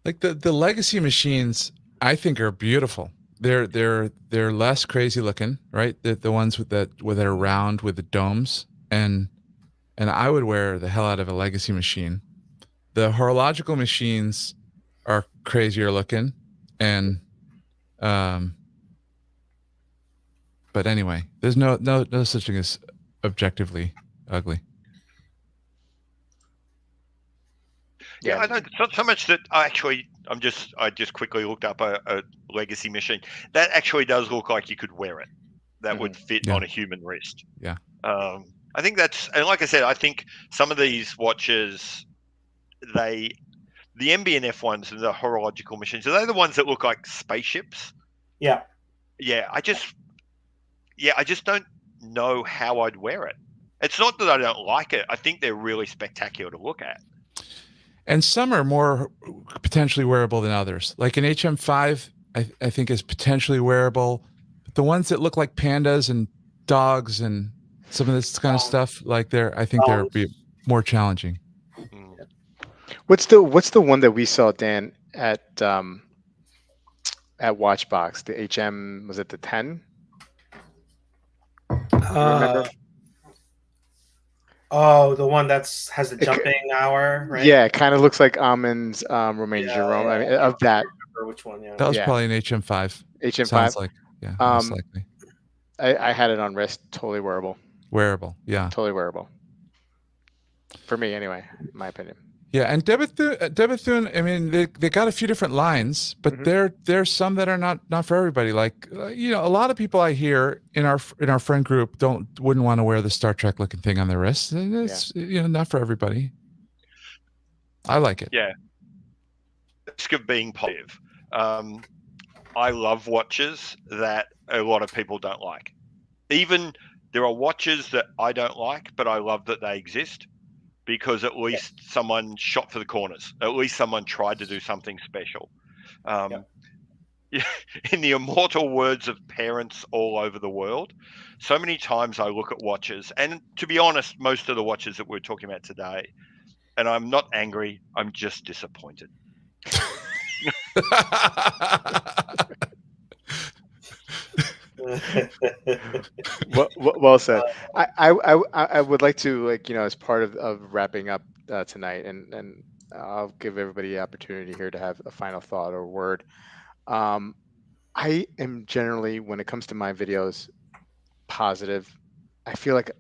Like the legacy machines, I think are beautiful. They're less crazy looking, right? The ones that are round with the domes. and I would wear the hell out of a legacy machine. The horological machines are crazier looking, and but anyway, there's no such thing as objectively ugly. Yeah, I don't so much that I just quickly looked up a legacy machine that actually does look like you could wear it. That would fit on a human wrist. Yeah. I think that's, and like I said, I think some of these watches, the MB&F ones and the horological machines, are they the ones that look like spaceships? Yeah. Yeah, I just don't know how I'd wear it. It's not that I don't like it. I think they're really spectacular to look at. And some are more potentially wearable than others. Like an HM5, I think is potentially wearable. But the ones that look like pandas and dogs and some of this kind of stuff, like I think they're be more challenging. What's the one that we saw, Dan, at Watchbox? The HM, was it the 10? Remember? Oh, the one has the jumping hour, right? Yeah, it kind of looks like Amin's Romain Jerome. I mean, of that. I don't remember which one? Yeah. That was probably an HM5. HM5. Sounds like, yeah, most likely. I had it on wrist, totally wearable. Wearable, yeah. Totally wearable. For me, anyway, in my opinion. Yeah, and Debethune, I mean, they got a few different lines, but there's some that are not for everybody. Like, a lot of people I hear in our friend group wouldn't want to wear the Star Trek looking thing on their wrist. And it's not for everybody. I like it. Yeah. Risk of being positive. I love watches that a lot of people don't like. Even there are watches that I don't like, but I love that they exist. Because at least someone shot for the corners. At least someone tried to do something special. In the immortal words of parents all over the world, so many times I look at watches, and to be honest, most of the watches that we're talking about today, and I'm not angry, I'm just disappointed. Well said. I would like to, as part of wrapping up tonight, and I'll give everybody the opportunity here to have a final thought or word. I am generally, when it comes to my videos, positive. I feel like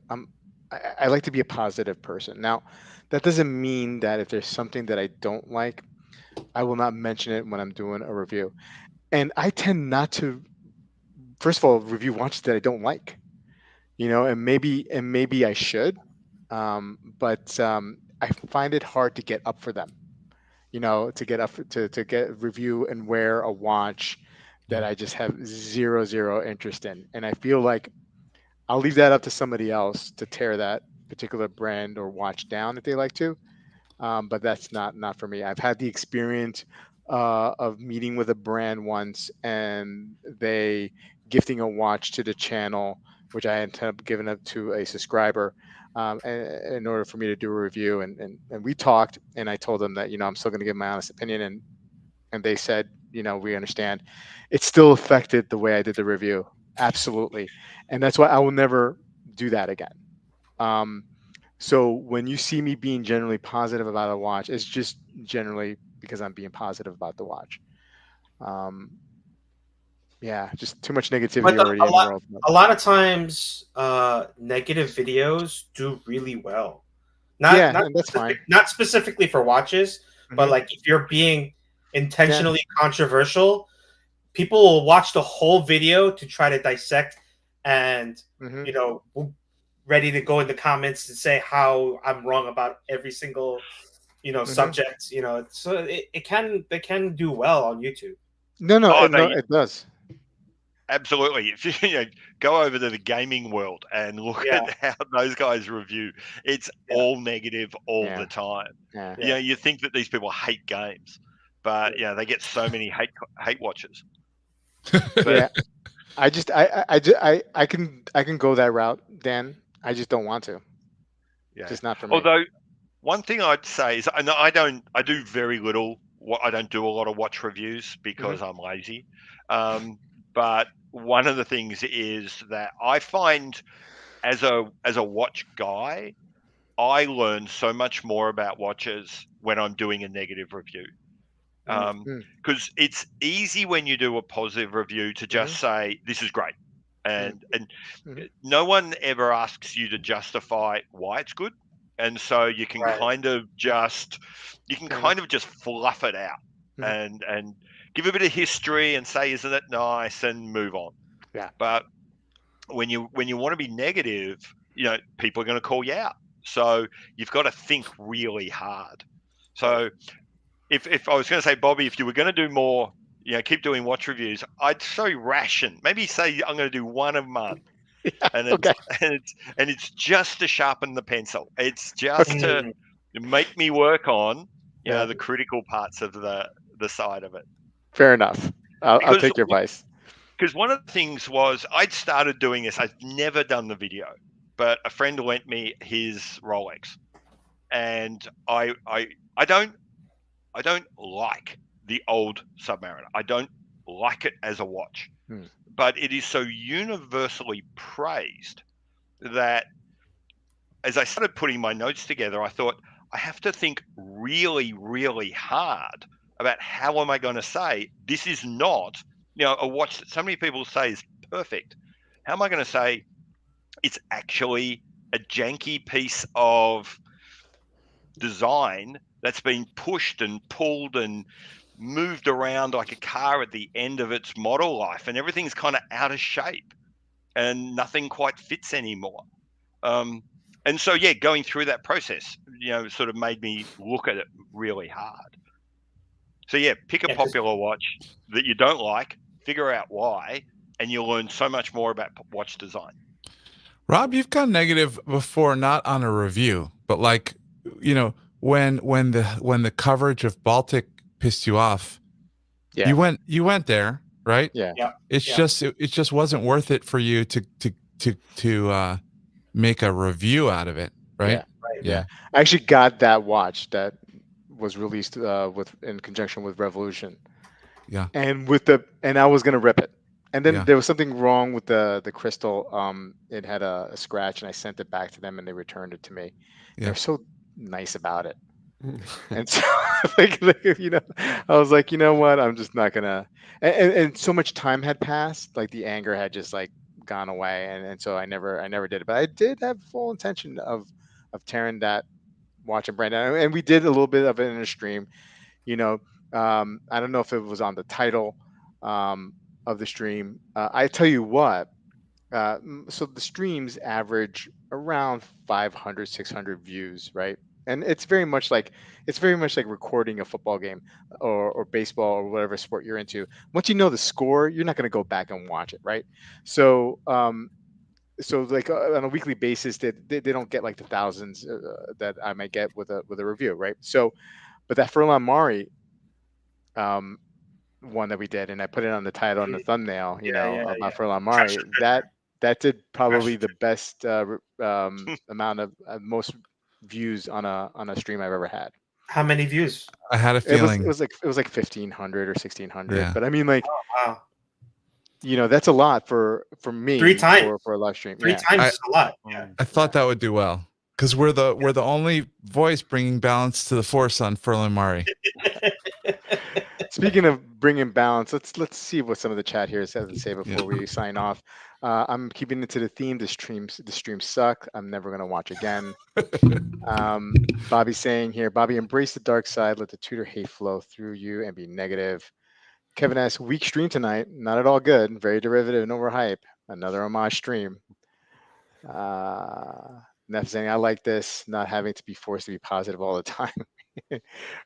I like to be a positive person. Now, that doesn't mean that if there's something that I don't like, I will not mention it when I'm doing a review. And I tend not to, first of all, review watches that I don't like, and maybe I should, but I find it hard to get up for them, to get up to get review and wear a watch that I just have zero interest in, and I feel like I'll leave that up to somebody else to tear that particular brand or watch down if they like to, but that's not for me. I've had the experience of meeting with a brand once, and they gifting a watch to the channel, which I ended up giving up to a subscriber, in order for me to do a review. And we talked, and I told them that, I'm still going to give my honest opinion. And they said, we understand. It still affected the way I did the review. Absolutely. And that's why I will never do that again. So when you see me being generally positive about a watch, it's just generally because I'm being positive about the watch. Just too much negativity already in the world. A lot of times, negative videos do really well. That's fine. Not specifically for watches, but like if you're being intentionally controversial, people will watch the whole video to try to dissect and ready to go in the comments and say how I'm wrong about every single subject. So it can do well on YouTube. It does. Absolutely. If you go over to the gaming world and look at how those guys review, it's all negative all the time. You think that these people hate games, but they get so many hate watchers. But, I can go that route, Dan. I just don't want to. Just not for me. Although one thing I'd say is I do very little. I don't do a lot of watch reviews because I'm lazy. But one of the things is that I find as a watch guy, I learn so much more about watches when I'm doing a negative review. Because it's easy when you do a positive review to just say this is great, and no one ever asks you to justify why it's good, and so you can kind of just fluff it out and give a bit of history and say isn't it nice and move on. Yeah. But when you want to be negative, people are going to call you out, so you've got to think really hard. So if I was going to say, Bobby, if you were going to do more, keep doing watch reviews, I'd say ration. Maybe say I'm going to do one a month, and it's just to sharpen the pencil. It's just to make me work on the critical parts of the side of it. Fair enough. I'll take your advice. Because one of the things was I'd started doing this. I've never done the video, but a friend lent me his Rolex, and I don't like the old Submariner. I don't like it as a watch, but it is so universally praised that as I started putting my notes together, I thought I have to think really, really hard about how am I going to say this is not, a watch that so many people say is perfect. How am I going to say it's actually a janky piece of design that's been pushed and pulled and moved around like a car at the end of its model life, and everything's kind of out of shape and nothing quite fits anymore. And so, going through that process, sort of made me look at it really hard. So, pick a popular watch that you don't like, figure out why, and you'll learn so much more about watch design. Rob, you've gone negative before, not on a review, but like, when the coverage of Baltic pissed you off, you went there, right? Yeah. It just wasn't worth it for you to make a review out of it, right? Yeah. I actually got that watch that was released in conjunction with Revolution. Yeah. And I was gonna rip it. And then there was something wrong with the crystal. It had a scratch, and I sent it back to them, and they returned it to me. They're so nice about it. And so I was like, you know what, I'm just not gonna, and so much time had passed, like the anger had just like gone away, and so I never did it. But I did have full intention of tearing that watch and brand down, and we did a little bit of it in a stream. I don't know if it was on the title of the stream. I tell you what, so the streams average around 500, 600 views, right? And it's very much like recording a football game or baseball or whatever sport you're into. Once you know the score, you're not going to go back and watch it, right? So like on a weekly basis, they don't get like the thousands that I might get with a review, right? So, but that Furlan Mari one that we did, and I put it on the title and the thumbnail, of my Furlan Mari, that did probably the best amount of most views on a stream I've ever had. How many views? I had a feeling it was like 1,500 or 1,600. Yeah. But I mean, like, wow, that's a lot for me. 3 times for a live stream. 3 times is a lot. Yeah. I thought that would do well because we're the only voice bringing balance to the force on Furlan Mari. Speaking of bringing balance, let's see what some of the chat here has to say before we sign off. I'm keeping it to the theme. The streams suck. I'm never gonna watch again. Bobby's saying here, Bobby, embrace the dark side. Let the Tudor hate flow through you and be negative. Kevin asks, weak stream tonight. Not at all good. Very derivative and overhype. Another homage stream. Neff saying, I like this. Not having to be forced to be positive all the time.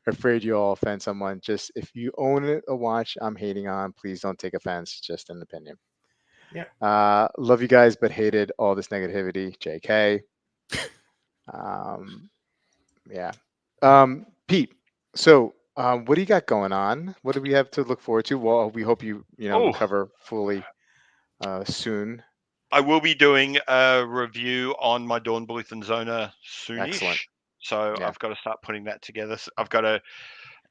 Afraid you all offend someone. Just if you own a watch I'm hating on, please don't take offense. Just an opinion. Yeah. Love you guys, but hated all this negativity. JK. Pete. So, what do you got going on? What do we have to look forward to? Well, we hope you cover fully soon. I will be doing a review on my Dornbluth and Zona soonish. Excellent. So I've got to start putting that together.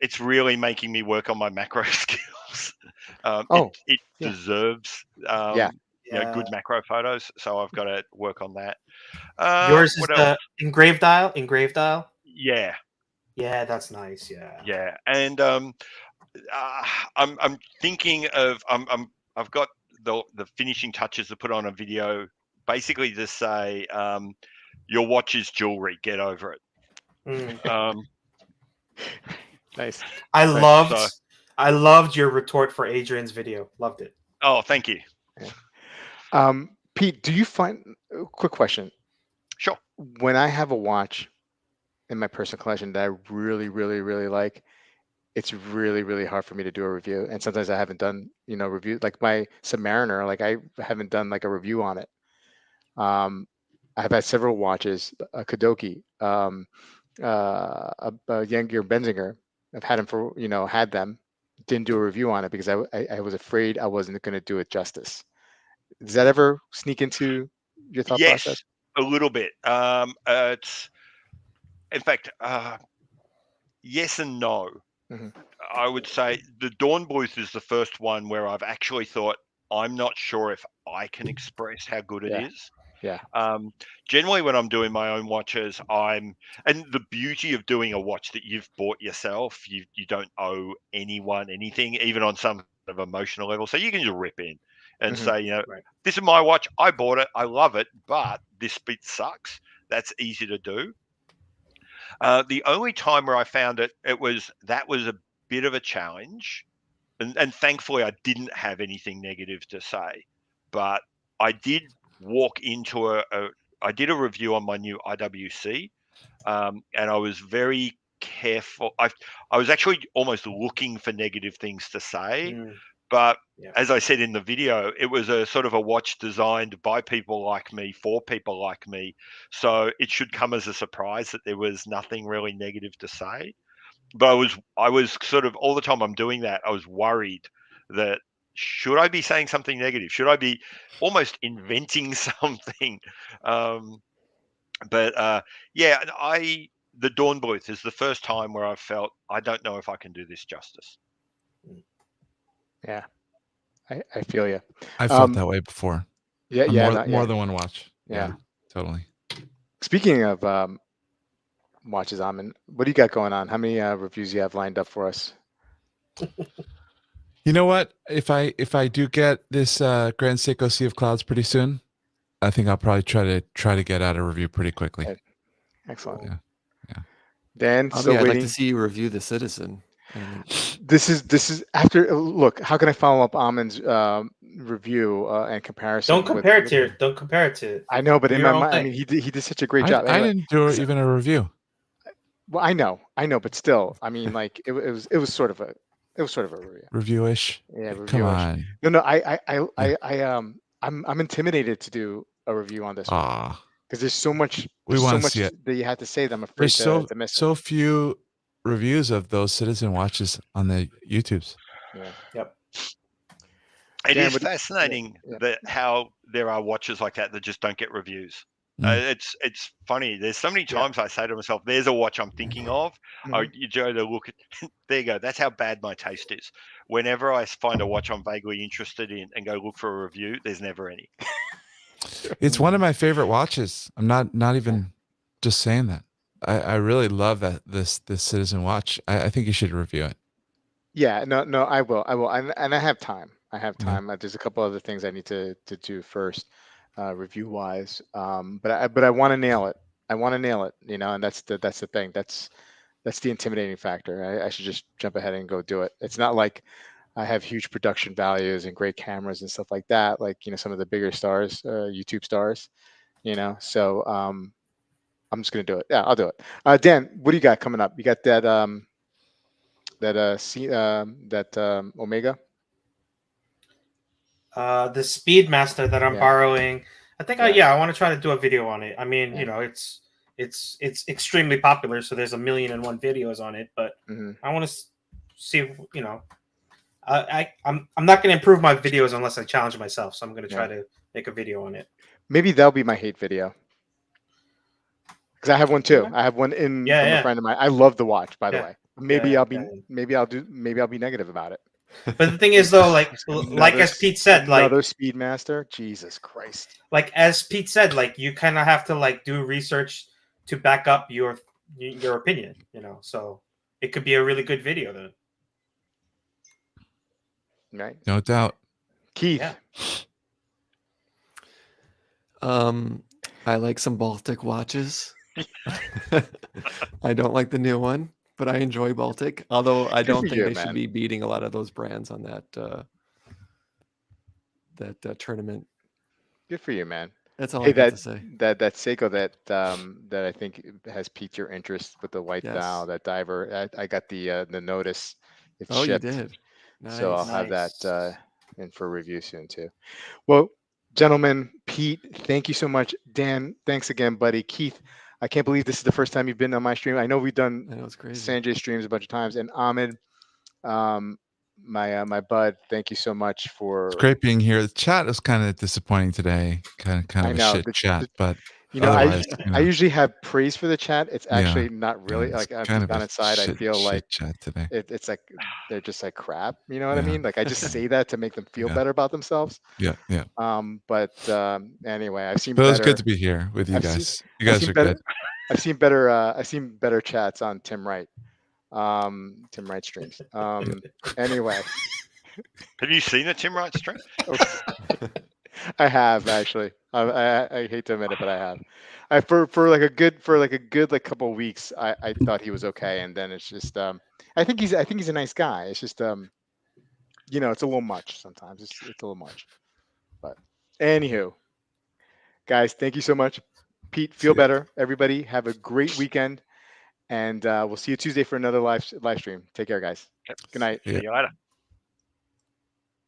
It's really making me work on my macro skills. It deserves. good macro photos. So I've got to work on that. Yours is what else? the engraved dial. Engraved dial. Yeah, Yeah, that's nice. Yeah. and I'm thinking of I've got the finishing touches to put on a video, basically to say your watch is jewelry. Get over it. Mm. Nice. I so- loved your retort for Adrian's video. Loved it. Oh, thank you. Pete, do you find quick question? Sure. When I have a watch in my personal collection that I really, really, really like, it's really, really hard for me to do a review. And sometimes I haven't done, review like my Submariner, like I haven't done like a review on it. I've had several watches, a Kadoki, a Jaeger Benzinger. I've had them for, had them, didn't do a review on it because I was afraid I wasn't going to do it justice. Does that ever sneak into your thought Yes, process? a little bit. It's in fact, yes and no. Mhm. I would say the Dawn Booth is the first one where I've actually thought, I'm not sure if I can express how good it is. Yeah. Generally, when I'm doing my own watches, and the beauty of doing a watch that you've bought yourself, you don't owe anyone anything, even on some sort of emotional level. So you can just rip in and Mhm. say, Right. this is my watch. I bought it. I love it, but this bit sucks. That's easy to do. The only time where I found that was a bit of a challenge, and thankfully I didn't have anything negative to say, but I did walk into I did a review on my new IWC, and I was very careful. I was actually almost looking for negative things to say, but Yeah. as I said in the video, it was a sort of a watch designed by people like me for people like me, so it should come as a surprise that there was nothing really negative to say. But I was sort of, all the time I'm doing that, I was worried that should I be saying something negative? Should I be almost inventing something? But yeah, the Dawn Booth is the first time where I've felt I don't know if I can do this justice. Yeah. I feel you. I felt that way before. Yeah. On Yeah. more than one watch. Yeah. Totally. Speaking of watches, Amin, what do you got going on? How many reviews you have lined up for us? You know what? If I do get this Grand Seiko Sea of Clouds pretty soon, I think I'll probably try to get out a review pretty quickly. Okay. Excellent. Yeah. Dan, I'd still like waiting. to see you review the Citizen. This is after. Look, how can I follow up Amin's review and comparison? Don't compare it to it. Don't compare it to it. I know, but Do in your my own mind, I thing. mean, he did such a great job. I Anyway, didn't do even a review. well, I know, but still, I mean, like it was sort of a review. Review-ish. Yeah, Come review-ish. on. No, I'm intimidated to do a review on this one Ah, because there's so much. we There's so want to much see it. that you have to say that I'm afraid There's so miss so few reviews of those Citizen watches on the YouTubes. it. Yeah. Yep. It Dan, is what do you- fascinating that how there are watches like that just don't get reviews. It's funny. There's so many times I say to myself, "There's a watch I'm thinking of." You go to look at. There you go. That's how bad my taste is. Whenever I find a watch I'm vaguely interested in and go look for a review, there's never any. It's one of my favorite watches. I'm not even just saying that. I really love this Citizen watch. I think you should review it. Yeah, no, I will, and I have time. There's a couple other things I need to do first, review wise. But I want to nail it. And that's the thing. That's the intimidating factor. I should just jump ahead and go do it. It's not like I have huge production values and great cameras and stuff like that. Like some of the bigger stars, YouTube stars. So I'm just gonna do it. Yeah, I'll do it. Dan, what do you got coming up? You got that Omega. The Speedmaster that I'm borrowing. I think I want to try to do a video on it. I mean, it's extremely popular, so there's 1,000,001 videos on it. But I want to see, I'm not going to improve my videos unless I challenge myself. So I'm going to try to make a video on it. Maybe that'll be my hate video. Because I have one too. I have one from a friend of mine. I love the watch, by the way. Maybe I'll be negative about it. But the thing is, though, like as Pete said, like another Speedmaster. Jesus Christ! Like as Pete said, like you kind of have to like do research to back up your opinion. You know, so it could be a really good video then. Right? No doubt. Keith. Yeah. I like some Baltic watches. I don't like the new one, but I enjoy Baltic. Although I don't think they should be beating a lot of those brands on that tournament. Good for you, man. That's all I have to say. That Seiko that I think has piqued your interest with the white dial, that diver. I got the notice. It's shipped. You did. Nice. So I'll have that in for review soon too. Well, gentlemen, Pete, thank you so much. Dan, thanks again, buddy. Keith, I can't believe this is the first time you've been on my stream. I know we've done Sanjay streams a bunch of times, and Amin, my bud, thank you so much for. It's great being here. The chat was kind of disappointing today. Kind of a shit chat, but you know, I usually have praise for the chat. It's actually not really like I'm deep down inside. I feel like chat today. It's like they're just like crap. You know what I mean? Like I just say that to make them feel better about themselves. Yeah. But anyway, I've seen. But it was good to be here with you guys. You guys are good. I've seen better chats on Tim Wright streams. Anyway. Have you seen a Tim Wright stream? I have actually. I hate to admit it, but I have. For like a good couple of weeks, I thought he was okay, and then it's just I think he's a nice guy. It's just you know, it's a little much sometimes. It's a little much. But anywho, guys, thank you so much. Pete, feel better. Everybody, have a great weekend, and we'll see you Tuesday for another live stream. Take care, guys. Yep. Good night. See you later.